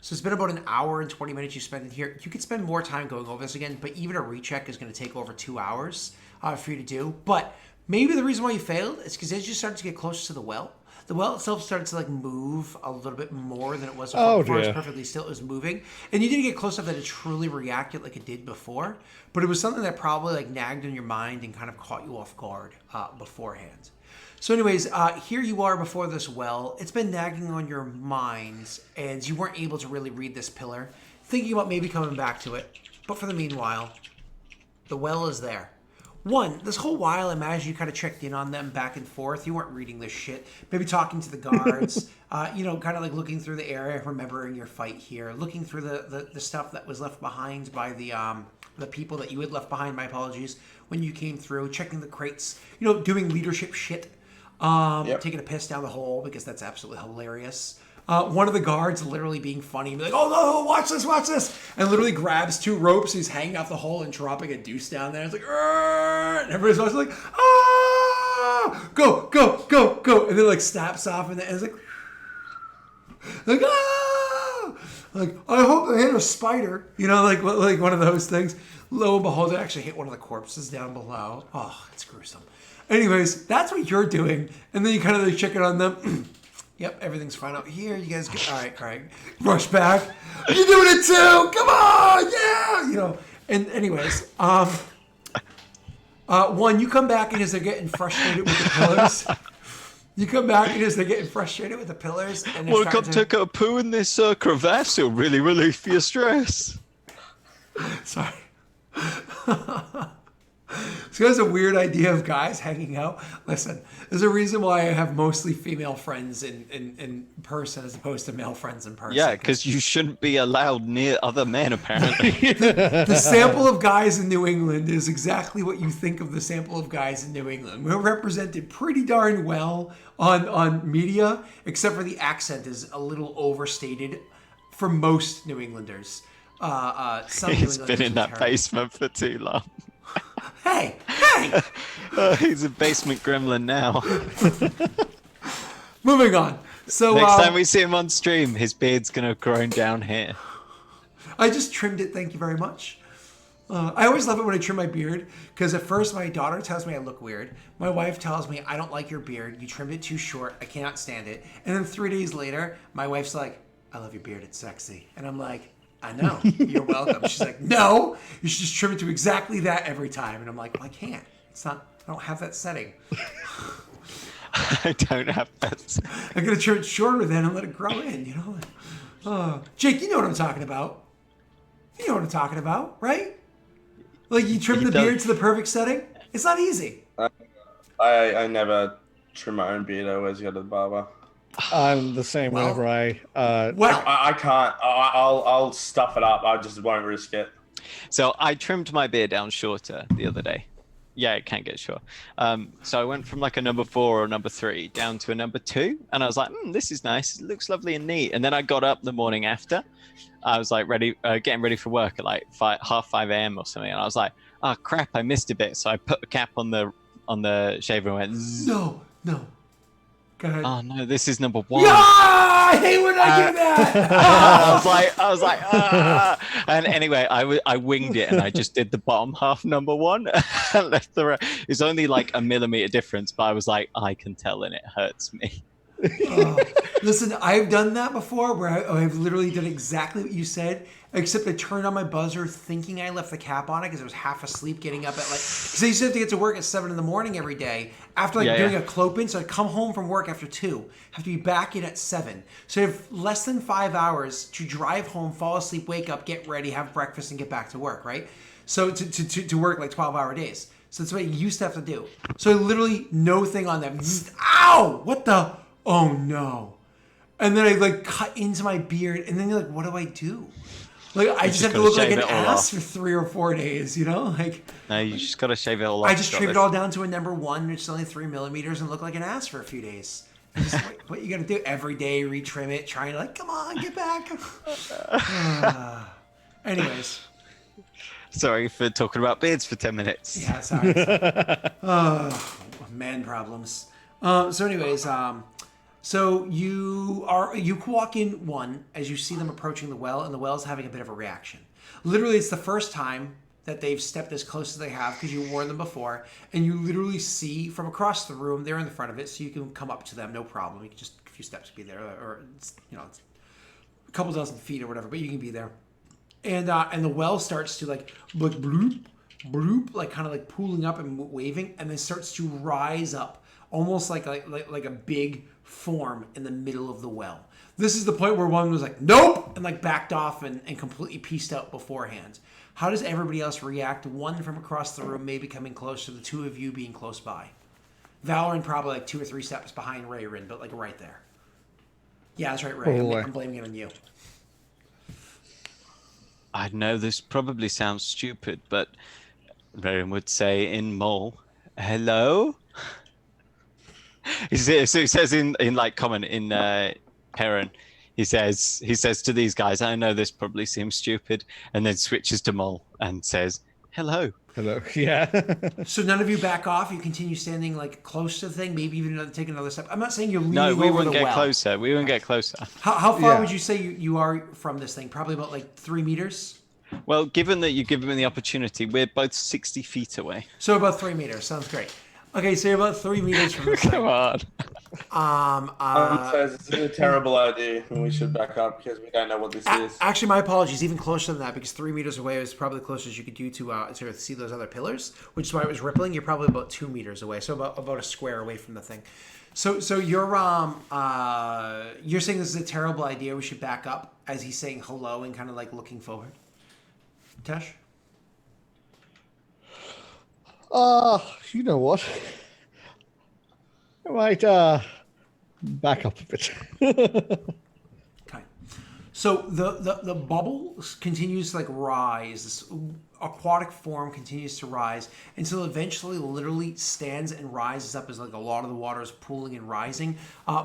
So it's been about an hour and 20 minutes you spent in here. You could spend more time going over this again, but even a recheck is going to take over 2 hours for you to do. But maybe the reason why you failed is because as you started to get closer to the well itself started to move a little bit more than it was before. Before it was perfectly still, it was moving. And you didn't get close enough that it truly reacted like it did before. But it was something that probably nagged in your mind and kind of caught you off guard beforehand. So anyways, here you are before this well. It's been nagging on your minds, and you weren't able to really read this pillar, thinking about maybe coming back to it. But for the meanwhile, the well is there. One, this whole while, I imagine you kind of checked in on them back and forth. You weren't reading this shit. Maybe talking to the guards, kind of looking through the area, remembering your fight here, looking through the stuff that was left behind by the people that you had left behind, my apologies, when you came through, checking the crates, doing leadership shit, taking a piss down the hole because that's absolutely hilarious. One of the guards literally being funny and be like, "Oh no, watch this," and literally grabs 2 ropes. He's hanging off the hole and dropping a deuce down there. It's like, "Arr!" And everybody's always like, "Ah, go," and then snaps off, and it's like, "Ah!" I hope they hit a spider, like one of those things. Lo and behold, it actually hit one of the corpses down below. Oh, it's gruesome. Anyways, that's what you're doing, and then you kind of check it on them. Yep, everything's fine out here. You guys get all right. Rush back. You're doing it too. Come on, yeah. And anyways, one, you come back and as they're getting frustrated with the pillars, and they're
Welcome to take a poo in this crevasse. It'll really relieve your stress.
Sorry. So that's a weird idea of guys hanging out. Listen, there's a reason why I have mostly female friends in person as opposed to male friends in person.
Yeah, because you shouldn't be allowed near other men, apparently.
The sample of guys in New England is exactly what you think of the sample of guys in New England. We're represented pretty darn well on media, except for the accent is a little overstated for most New Englanders.
He's been in that basement for too long.
Hey!
He's a basement gremlin now.
Moving on. So
next time we see him on stream, his beard's gonna have grown down here.
I just trimmed it. Thank you very much. I always love it when I trim my beard because at first my daughter tells me I look weird. My wife tells me I don't like your beard. You trimmed it too short. I cannot stand it. And then 3 days later, my wife's like, I love your beard. It's sexy. And I'm like, I know. You're welcome. She's like, no, you should just trim it to exactly that every time. And I'm like, well, I can't. It's not. I don't have that setting.
I don't have that.
I'm gonna trim it shorter then and let it grow in. Jake, you know what I'm talking about. You know what I'm talking about, right? Like you trim the beard to the perfect setting. It's not easy.
I never trim my own beard. I always go to the barber.
I'm the same whenever I
can't. I'll stuff it up. I just won't risk it.
So I trimmed my beard down shorter the other day. Yeah, it can get short. So I went from like a number 4 or number 3 down to a number 2, and I was like, this is nice. It looks lovely and neat. And then I got up the morning after. I was like getting ready for work at like 5 a.m. or something, and I was like, oh crap, I missed a bit. So I put the cap on the shaver and went. Zzz.
No. Go ahead.
Oh no, this is number 1.
Yeah, I hate when I do that.
I was like, ah. And anyway, I winged it and I just did the bottom half number 1 and left the rest. It's only like a millimeter difference, but I was like, I can tell and it hurts me.
Listen, I've done that before where I've literally done exactly what you said, except I turned on my buzzer thinking I left the cap on it because I was half asleep getting up at like, because I used to have to get to work at 7 a.m. every day after doing a clopen. So I'd come home from work after 2, have to be back in at 7. So I have less than 5 hours to drive home, fall asleep, wake up, get ready, have breakfast, and get back to work, right? So to work like 12-hour days. So that's what I used to have to do. So I literally no thing on them. Ow! What the? Oh no. And then I like cut into my beard and then you're like, what do I do? Like I just have to look like an ass for 3 or 4 days, Like
no, you just gotta shave it all off.
I just trim it all down to a number 1, which is only 3 millimeters, and look like an ass for a few days. What you gotta do every day, retrim it, trying to like, come on, get back. Anyways.
Sorry for talking about beards for 10 minutes.
Yeah, sorry. Man problems. So anyways, so you walk in one as you see them approaching the well, and the well's having a bit of a reaction. Literally, it's the first time that they've stepped as close as they have because you warned them before, and you literally see from across the room, they're in the front of it, so you can come up to them, no problem. You can just a few steps be there, or it's a couple dozen feet or whatever, but you can be there. And the well starts to like bloop, bloop, like kind of like pooling up and waving, and then starts to rise up, almost like a big form in the middle of the well. This is the point where one was like, nope, and like backed off and completely pieced out beforehand. How does everybody else react? One from across the room maybe coming close to the two of you being close by. Valoran probably like 2 or 3 steps behind Rayrin, but like right there. Yeah, that's right, Ray. I'm blaming it on you.
I know this probably sounds stupid, but Rayrin would say in Mole, hello? He says in like comment in Perrin, he says to these guys, I know this probably seems stupid, and then switches to Mole and says, hello.
Hello. Yeah.
So none of you back off. You continue standing like close to the thing. Maybe even take another step. I'm not saying you're leaning over the well.
No, we wouldn't get closer. We wouldn't get closer.
How far would you say you are from this thing? Probably about like 3 meters.
Well, given that you give them the opportunity, we're both 60 feet away.
So about 3 meters. Sounds great. Okay, so you're about 3 meters from this thing.
Come on.
Says this is a terrible idea, and we should back up because we don't know what this is.
Actually, my apologies. Even closer than that, because 3 meters away was probably the closest you could do to see those other pillars, which is why it was rippling. You're probably about 2 meters away, so about a square away from the thing. So you're saying this is a terrible idea. We should back up as he's saying hello and kind of like looking forward. Tesh?
You know what? I might back up a bit.
Okay. So the bubble continues to like rise. This aquatic form continues to rise until eventually literally stands and rises up as like a lot of the water is pooling and rising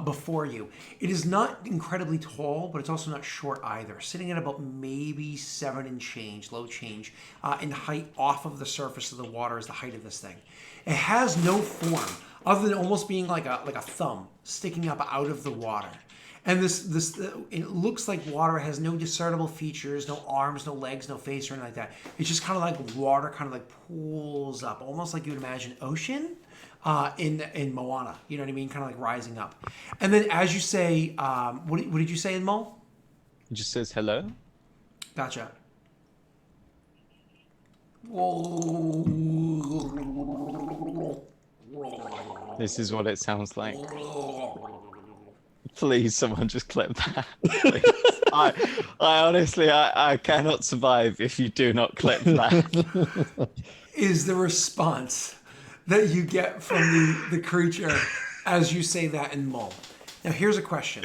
before you. It is not incredibly tall, but it's also not short either. Sitting at about maybe 7 and change, low change, in height off of the surface of the water is the height of this thing. It has no form other than almost being like a thumb sticking up out of the water. And this it looks like water, has no discernible features, no arms, no legs, no face, or anything like that. It's just kind of like water, kind of like pools up, almost like you would imagine ocean in Moana. You know what I mean? Kind of like rising up. And then as you say, what did you say in Mo?
It just says hello.
Gotcha.
This is what it sounds like. Please, someone just clip that. Please. I honestly, I cannot survive if you do not clip that.
Is the response that you get from the creature as you say that in Mull. Now, here's a question.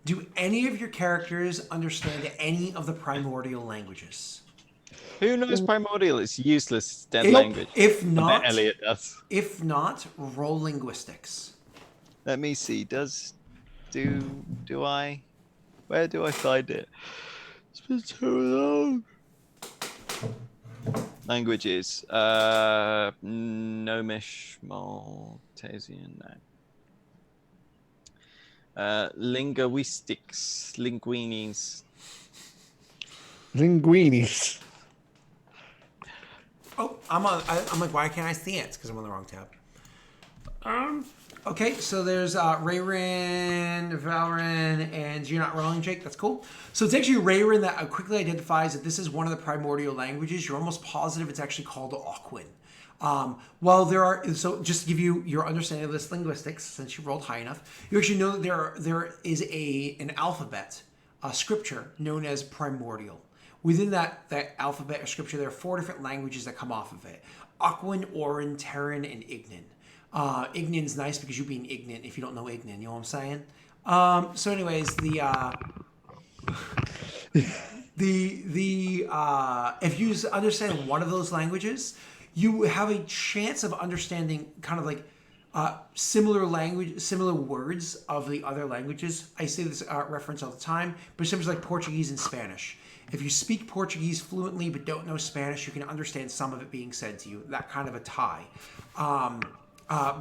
Do any of your characters understand any of the primordial languages?
Who knows primordial? It's useless, dead
If-
language.
if
I bet
not-
Elliot does.
If not, roll linguistics.
Let me see. Do I? Where do I find it? It's been so long. Languages. Gnomish, Maltesian, no. Linguistics, linguinis.
Linguinis.
Oh, I'm like, why can't I see it? It's because I'm on the wrong tab. Okay, so there's Rayrin, Valrin, and you're not rolling, Jake. That's cool. So it's actually Rayrin that quickly identifies that this is one of the primordial languages. You're almost positive it's actually called Aquin. Well, there are, so just to give you your understanding of this linguistics, since you rolled high enough, you actually know that there is an alphabet, a scripture known as primordial. Within that alphabet or scripture, there are 4 different languages that come off of it: Aquin, Orin, Terran, and Ignan. Ignan's nice because you being ignorant if you don't know Ignan, you know what I'm saying? So anyways, if you understand one of those languages, you have a chance of understanding kind of like similar words of the other languages. I say this reference all the time, but it's like Portuguese and Spanish. If you speak Portuguese fluently but don't know Spanish, you can understand some of it being said to you. That kind of a tie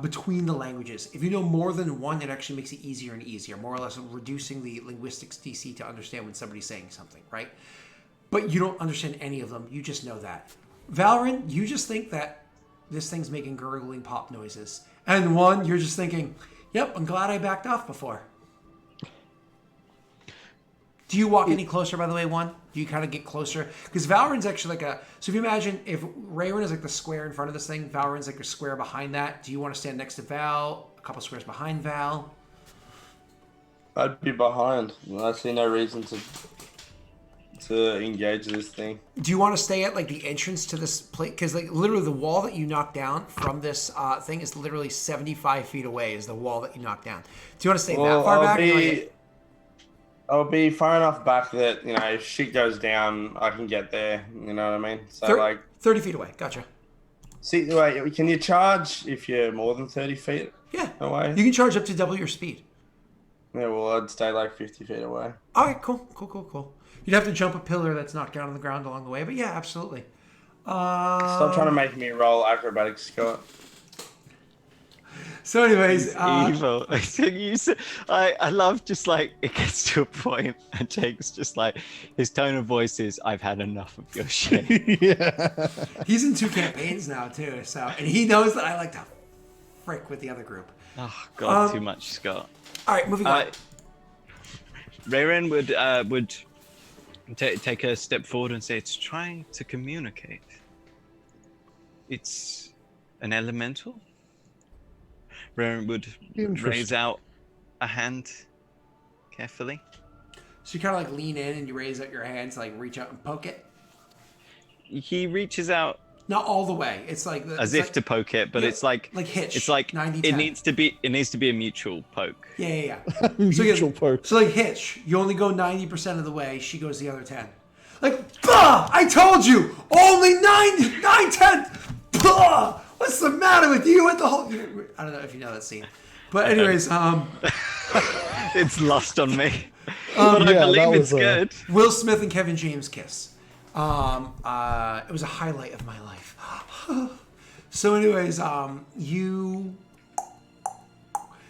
between the languages. If you know more than one, it actually makes it easier and easier, more or less reducing the linguistics DC to understand when somebody's saying something, right? But you don't understand any of them. You just know that. Valorant, you just think that this thing's making gurgling pop noises. And one, you're just thinking, yep, I'm glad I backed off before. Do you walk any closer, by the way, one? Do you kind of get closer? Because Valorant's actually like so if you imagine if Rayrin is like the square in front of this thing, Valorant's like a square behind that. Do you want to stand next to Val, a couple squares behind Val?
I'd be behind. I see no reason to engage this thing.
Do you want to stay at like the entrance to this place? Because like literally the wall that you knocked down from this thing is literally 75 feet away is the wall that you knocked down. Do you want to stay that far back?
I'll be far enough back that, if shit goes down, I can get there. You know what I mean? So,
30 feet away. Gotcha.
See, wait, can you charge if you're more than 30 feet away?
You can charge up to double your speed.
Yeah, well, I'd stay like 50 feet away.
All right, cool. You'd have to jump a pillar that's knocked down on the ground along the way, but yeah, absolutely.
Stop trying to make me roll acrobatics, Scott.
So anyways,
evil. I love just like it gets to a point and Jake's just like his tone of voice is, I've had enough of your shit.
Yeah.
He's in 2 campaigns now too, so and he knows that I like to frick with the other group.
Oh god, too much, Scott.
All right, moving on.
Rayrin would take a step forward and say, it's trying to communicate. It's an elemental. Rayrin would raise out a hand carefully.
So you kind of like lean in and you raise out your hand to like reach out and poke it.
He reaches out.
Not all the way. It's like
to poke it, but it's like
Hitch.
It's like
90-10.
it needs to be a mutual poke.
Yeah.
Mutual poke.
So like Hitch, you only go 90% of the way. She goes the other 10. Like, bah! I told you, only 9-10. Bah! What's the matter with you and the whole? I don't know if you know that scene, but anyways,
it's lost on me. But I believe it's good.
Will Smith and Kevin James kiss. It was a highlight of my life. So anyways, you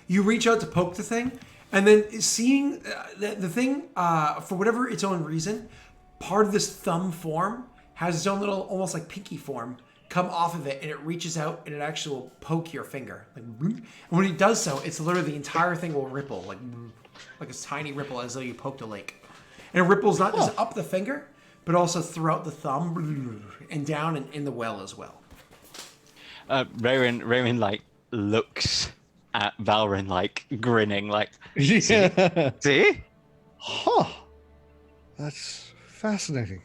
reach out to poke the thing, And then seeing the thing, for whatever its own reason, part of this thumb form has its own little, almost like pinky form, come off of it, and it reaches out and it actually will poke your finger. Like, and when it does so, it's literally the entire thing will ripple, like a tiny ripple as though you poked a lake. And it ripples not just up the finger, but also throughout the thumb and down and in the well as well.
Raymond like looks at Valrin like grinning, like
Yeah.
see?
Huh. That's fascinating.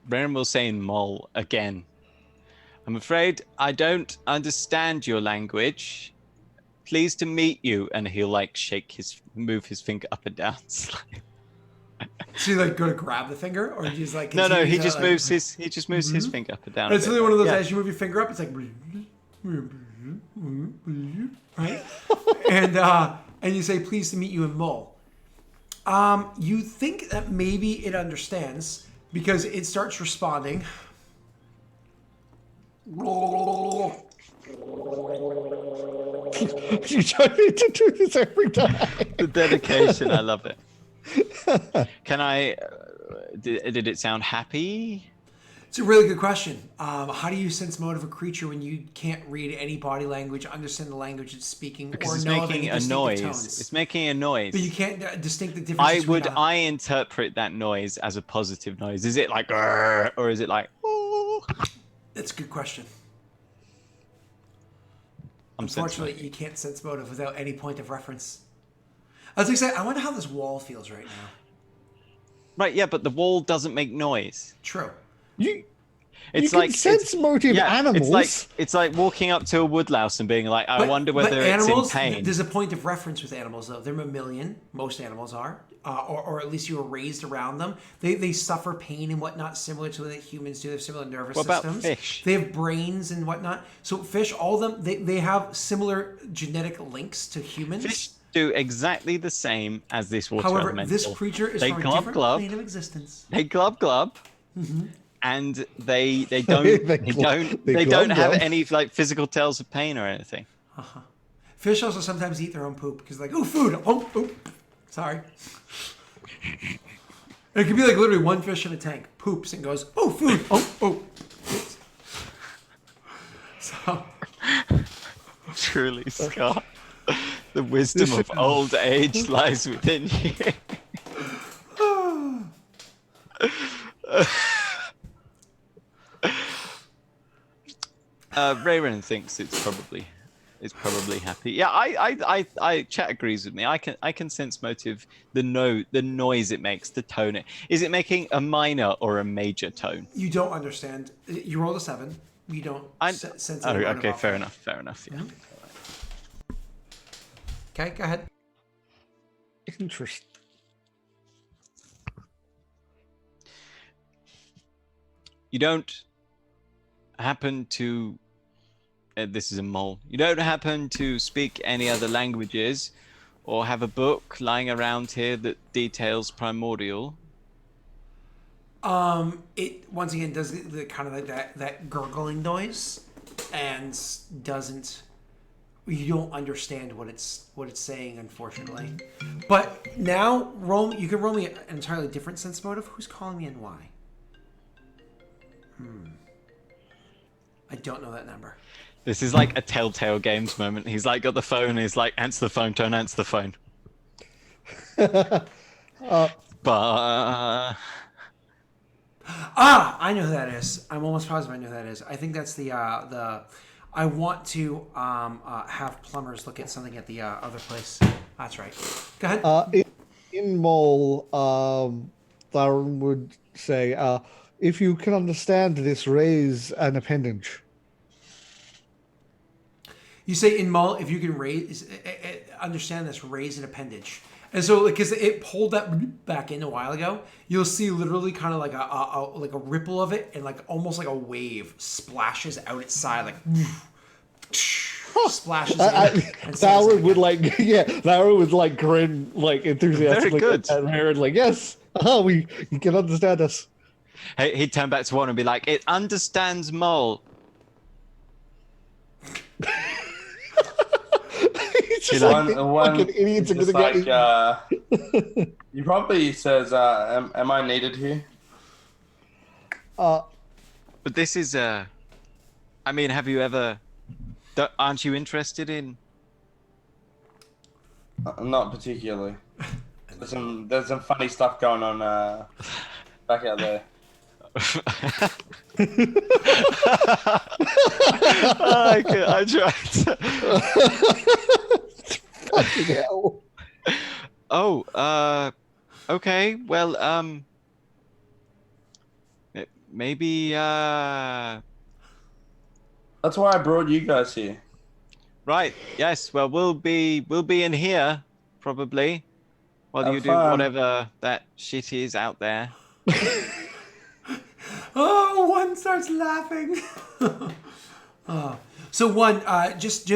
Raymond will say in Mol again. I'm afraid I don't understand your language. Pleased to meet you, and he'll like move his finger up and down.
So you like go to grab the finger, or you just like
No, he just
like,
moves his finger up and down.
It's really one of those as you move your finger up, it's like right, and you say pleased to meet you in Mol. You think that maybe it understands because it starts responding.
You don't need to do this every time.
The dedication, I love it. Can I? Did it sound happy?
It's a really good question. How do you sense motive of a creature when you can't read any body language, understand the language it's speaking,
Because
or
it's
know of
making
any
a noise.
tones?
It's making a noise.
But you can't distinct the difference.
I interpret that noise as a positive noise. Is it like "Grr," or is it like oh?
That's a good question.
I'm
Unfortunately,
sensitive.
you can't sense motive without any point of reference. I was excited. I wonder how this wall feels right now.
Right, yeah, but the wall doesn't make noise.
True.
You
It's
can
like
sense motive animals.
It's like walking up to a woodlouse and being like, I wonder
but
whether
animals,
it's in pain.
There's a point of reference with animals, though. They're mammalian. Most animals are, or at least you were raised around them. They suffer pain and whatnot, similar to what humans do. They have similar nervous
What about
systems.
fish?
They have brains and whatnot. So fish, all of them, they have similar genetic links to humans.
Fish do exactly the same as this water
However,
elemental.
this creature is
They
from a
glub,
different
glub.
plane of existence.
They glub glub, and they don't
They
don't
glub,
have
glub.
any like physical tells of pain or anything.
Fish also sometimes eat their own poop because like, oh, food. Oh, sorry. It could be like literally one fish in a tank poops and goes, oh, food. Oh. So
Truly, Scott, the wisdom of old age lies within you. Rayron thinks it's probably happy. Yeah, I Chat agrees with me. I can sense motive. The noise it makes, the tone. Is it making a minor or a major tone?
you don't understand. You rolled a 7. You don't sense
Oh,
any
okay,
motive
fair
off
enough. Fair enough. Yeah.
it. Okay, go ahead.
Interesting.
You don't happen to. This is a mole. You don't happen to speak any other languages, or have a book lying around here that details primordial.
It once again does the kind of like that gurgling noise, and doesn't. You don't understand what it's saying, unfortunately. But now you can roll me an entirely different sense motive. Who's calling me and why? I don't know that number.
This is like a Telltale Games moment. He's like got the phone. And he's like, answer the phone. Don't answer the phone. But
I know who that is. I'm almost positive I know who that is. I think that's the. I want to have plumbers look at something at the other place. That's right. Go ahead.
In Mole, Tharon would say, if you can understand this, raise an appendage.
You say in Mull, if you can understand this, raise an appendage. And so, because it pulled that back in a while ago, you'll see literally kind of like a ripple of it, and like almost like a wave splashes out its side, like splashes.
Tharon would Tharon would like grin like enthusiastically.
Very good.
And Aaron like, yes, you can understand us.
he'd turn back to one and be like, "It understands mole."
just
know,
like the fucking idiots are
just
gonna
like,
get eaten.
he probably says, am I needed here?
Uh,
but this is I mean, have you ever? Aren't you interested in?
Not particularly. There's some funny stuff going on back out there.
I tried.
fucking hell.
Oh, okay. Well, maybe.
That's why I brought you guys here.
Right. Yes. Well, we'll be in here probably while you
Have
do
fun.
whatever that shit is out there.
Oh, one starts laughing. So one, just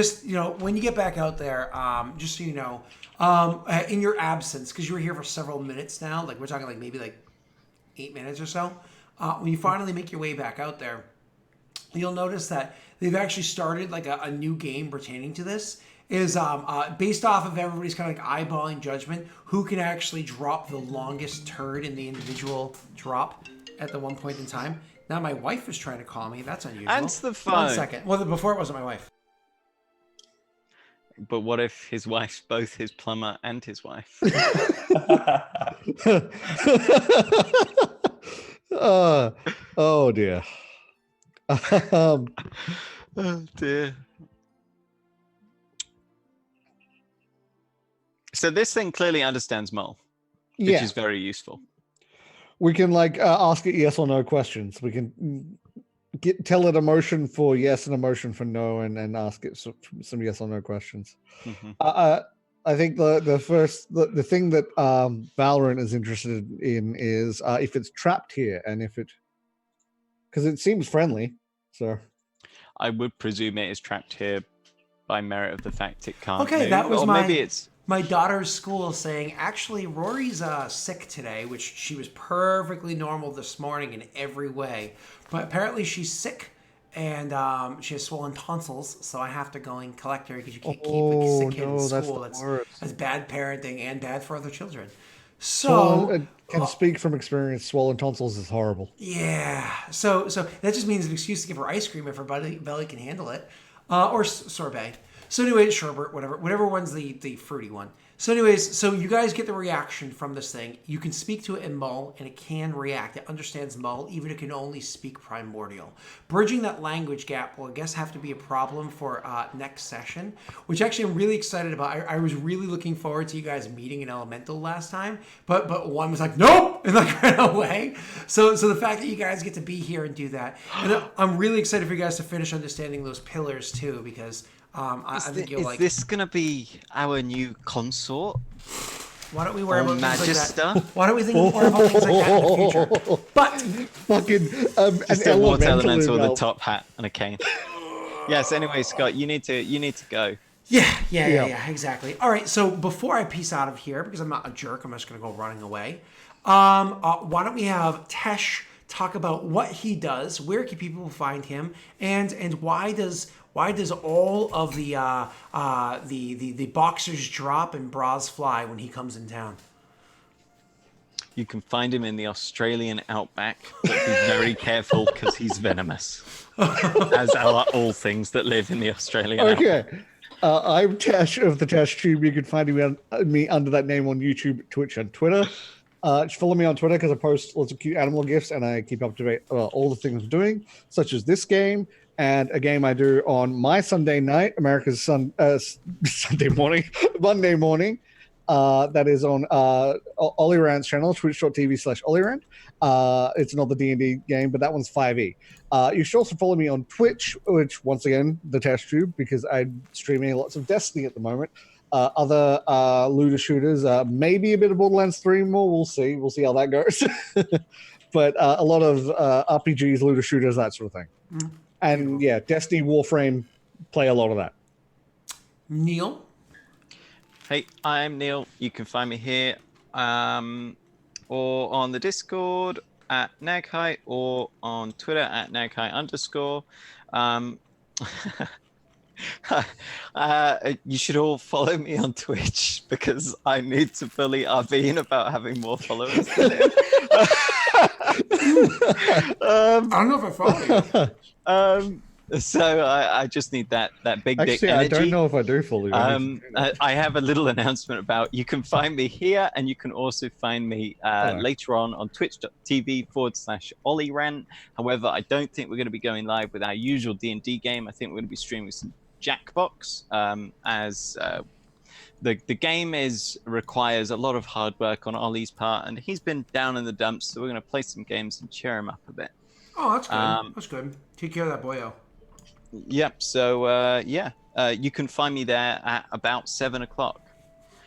when you get back out there, just so you know, in your absence, because you were here for several minutes now, like we're talking like maybe like 8 minutes or so. When you finally make your way back out there, you'll notice that they've actually started like a new game pertaining to this. Is based off of everybody's kind of like eyeballing judgment, who can actually drop the longest turd in the individual drop at the one point in time. Now my wife is trying to call me. That's unusual.
Answer the phone.
1 second. Well, before it wasn't my wife.
But what if his wife's both his plumber and his wife?
Oh dear.
Oh dear. So this thing clearly understands Mole, which
Yeah,
is very useful.
we can like ask it yes or no questions. We can tell it emotion for yes and emotion for no, and ask it some yes or no questions.
Mhm.
I think the thing that Valorant is interested in is if it's trapped here, and if it, because it seems friendly. So
I would presume it is trapped here by merit of the fact it can't
Okay,
move.
that was
or maybe it's
my daughter's school saying, actually, Rory's sick today, which she was perfectly normal this morning in every way. But apparently she's sick and she has swollen tonsils, so I have to go and collect her because you can't keep a sick kid in
that's
school.
the
That's
worst.
bad parenting and bad for other children.
Swollen,
So,
can speak from experience. Swollen tonsils is horrible.
yeah. So that just means an excuse to give her ice cream if her belly can handle it, or sorbet. So anyway, sherbet, whatever one's the fruity one. So anyways, so you guys get the reaction from this thing. You can speak to it in Mull, and it can react. It understands Mull, even if it can only speak Primordial. Bridging that language gap will, I guess, have to be a problem for next session, which actually I'm really excited about. I was really looking forward to you guys meeting in Elemental last time, but one was like, nope, and like ran away. So the fact that you guys get to be here and do that, and I'm really excited for you guys to finish understanding those pillars too, because I think you'll
is
like.
this gonna be our new consort?
Why don't we worry
Oh,
about things like
Magister?
that? Why don't we think more about things like that in the future? But
Fucking
Just
an
a water
elemental
elemental with a
belt.
top hat and a cane. Yes. Anyway, Scott, you need to go.
yeah, exactly. All right, so before I peace out of here, because I'm not a jerk, I'm just gonna go running away. Why don't we have Tesh talk about what he does, where can people find him, and why does all of the boxers drop and bras fly when he comes in town?
You can find him in the Australian outback, but be very careful because he's venomous, as are all things that live in the Australian outback.
Okay. I'm Tash of the Tash Tube. You can find me under that name on YouTube, Twitch, and Twitter. Follow me on Twitter because I post lots of cute animal gifs and I keep up to date all the things I'm doing, such as this game and a game I do on my Sunday night, America's Sunday morning, Monday morning. That is on Ollie Rand's channel, twitch.tv/Ollie Rand. It's another D&D game, but that one's 5e. You should also follow me on Twitch, which, once again, the Test Tube, because I'm streaming lots of Destiny at the moment. Other looter shooters, maybe a bit of Borderlands 3 more. We'll see. We'll see how that goes. But a lot of RPGs, looter shooters, that sort of thing.
Mm.
And yeah, Destiny, Warframe, play a lot of that.
Neil?
Hey, I'm Neil. You can find me here or on the Discord at Naghai or on Twitter at Naghai_. You should all follow me on Twitch because I need to bully Arvine about having more followers than him.
I don't know if I follow you.
So I just need that big dick
Actually,
energy.
I don't know if I do follow you.
I have a little announcement about you can find me here, and you can also find me later on twitch.tv/OllieRant. However, I don't think we're going to be going live with our usual D&D game. I think we're going to be streaming some Jackbox, as the game requires a lot of hard work on Ollie's part, and he's been down in the dumps, so we're going to play some games and cheer him up a bit.
Oh, that's good. That's good. Take care of that boyo.
Yep. So you can find me there at about 7 o'clock.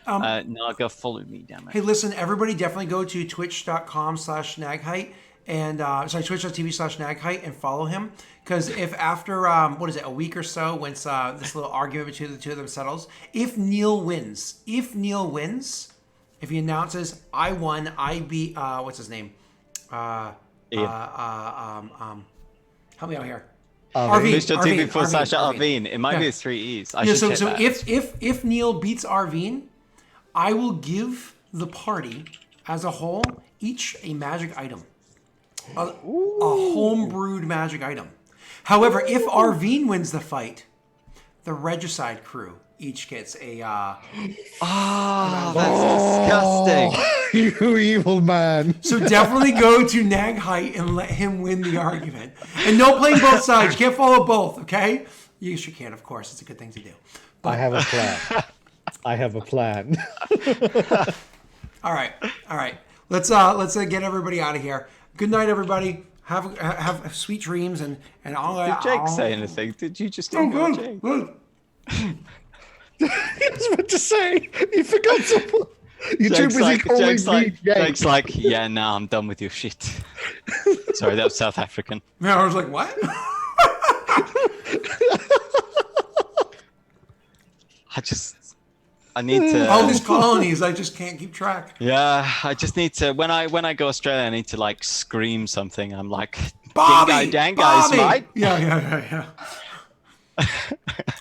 Naga, follow me, damn it.
Hey, listen, everybody, definitely go to twitch.com/nagheight and twitch.tv/nagheight and follow him. Because if after a week or so, once this little argument between the two of them settles, if Neil wins, if he announces I won, I beat what's his name? Help me out here.
Twitch.tv/Arvine. It might be with 3 E's.
So if Neil beats Arvine, I will give the party as a whole each a magic item. A home-brewed magic item. However, if Arvine wins the fight, the Regicide crew each gets a...
that's disgusting.
You evil man.
So definitely go to Nagheight and let him win the argument. And no playing both sides. You can't follow both, okay? You sure can, of course. It's a good thing to do. But...
I have a plan. I have a plan.
All right. Let's get everybody out of here. Good night, everybody. Have sweet dreams and all that.
Did Jake say anything? Did you just ignore Jake?
Good.
I was about to say, you forgot something. You're too busy calling me Jake.
Jake's like, yeah, nah, I'm done with your shit. Sorry, that was South African.
Yeah, I was like, what?
I need to.
All these colonies, I just can't keep track.
Yeah, I just need to. When I go Australia, I need to like scream something. I'm like,
Bobby,
Dingo,
Bobby!
mate.
Yeah.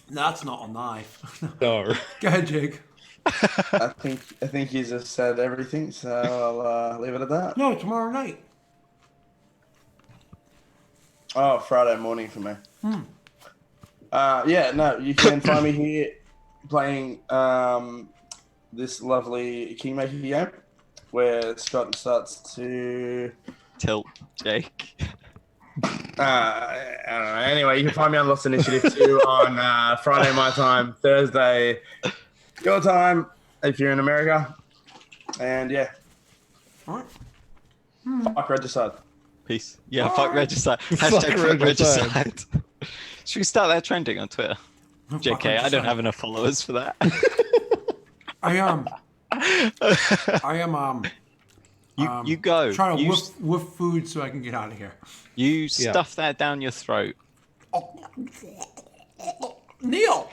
That's not a knife.
No.
Go ahead, Jake.
I think you just said everything, so I'll leave it at that.
No, tomorrow night.
Oh, Friday morning for me. You can find me here playing this lovely Kingmaker game where Scott starts to
Tilt Jake.
I don't know. Anyway, you can find me on Lost Initiative 2 on Friday my time, Thursday your time if you're in America. And yeah.
All right.
Fuck Regicide.
Peace. Yeah, fuck Regicide. Hashtag fuck Regicide. Should we start that trending on Twitter? JK, I don't have enough followers for that.
I am.
You go.
Trying to woof food so I can get out of here.
You stuff that down your throat.
Neil!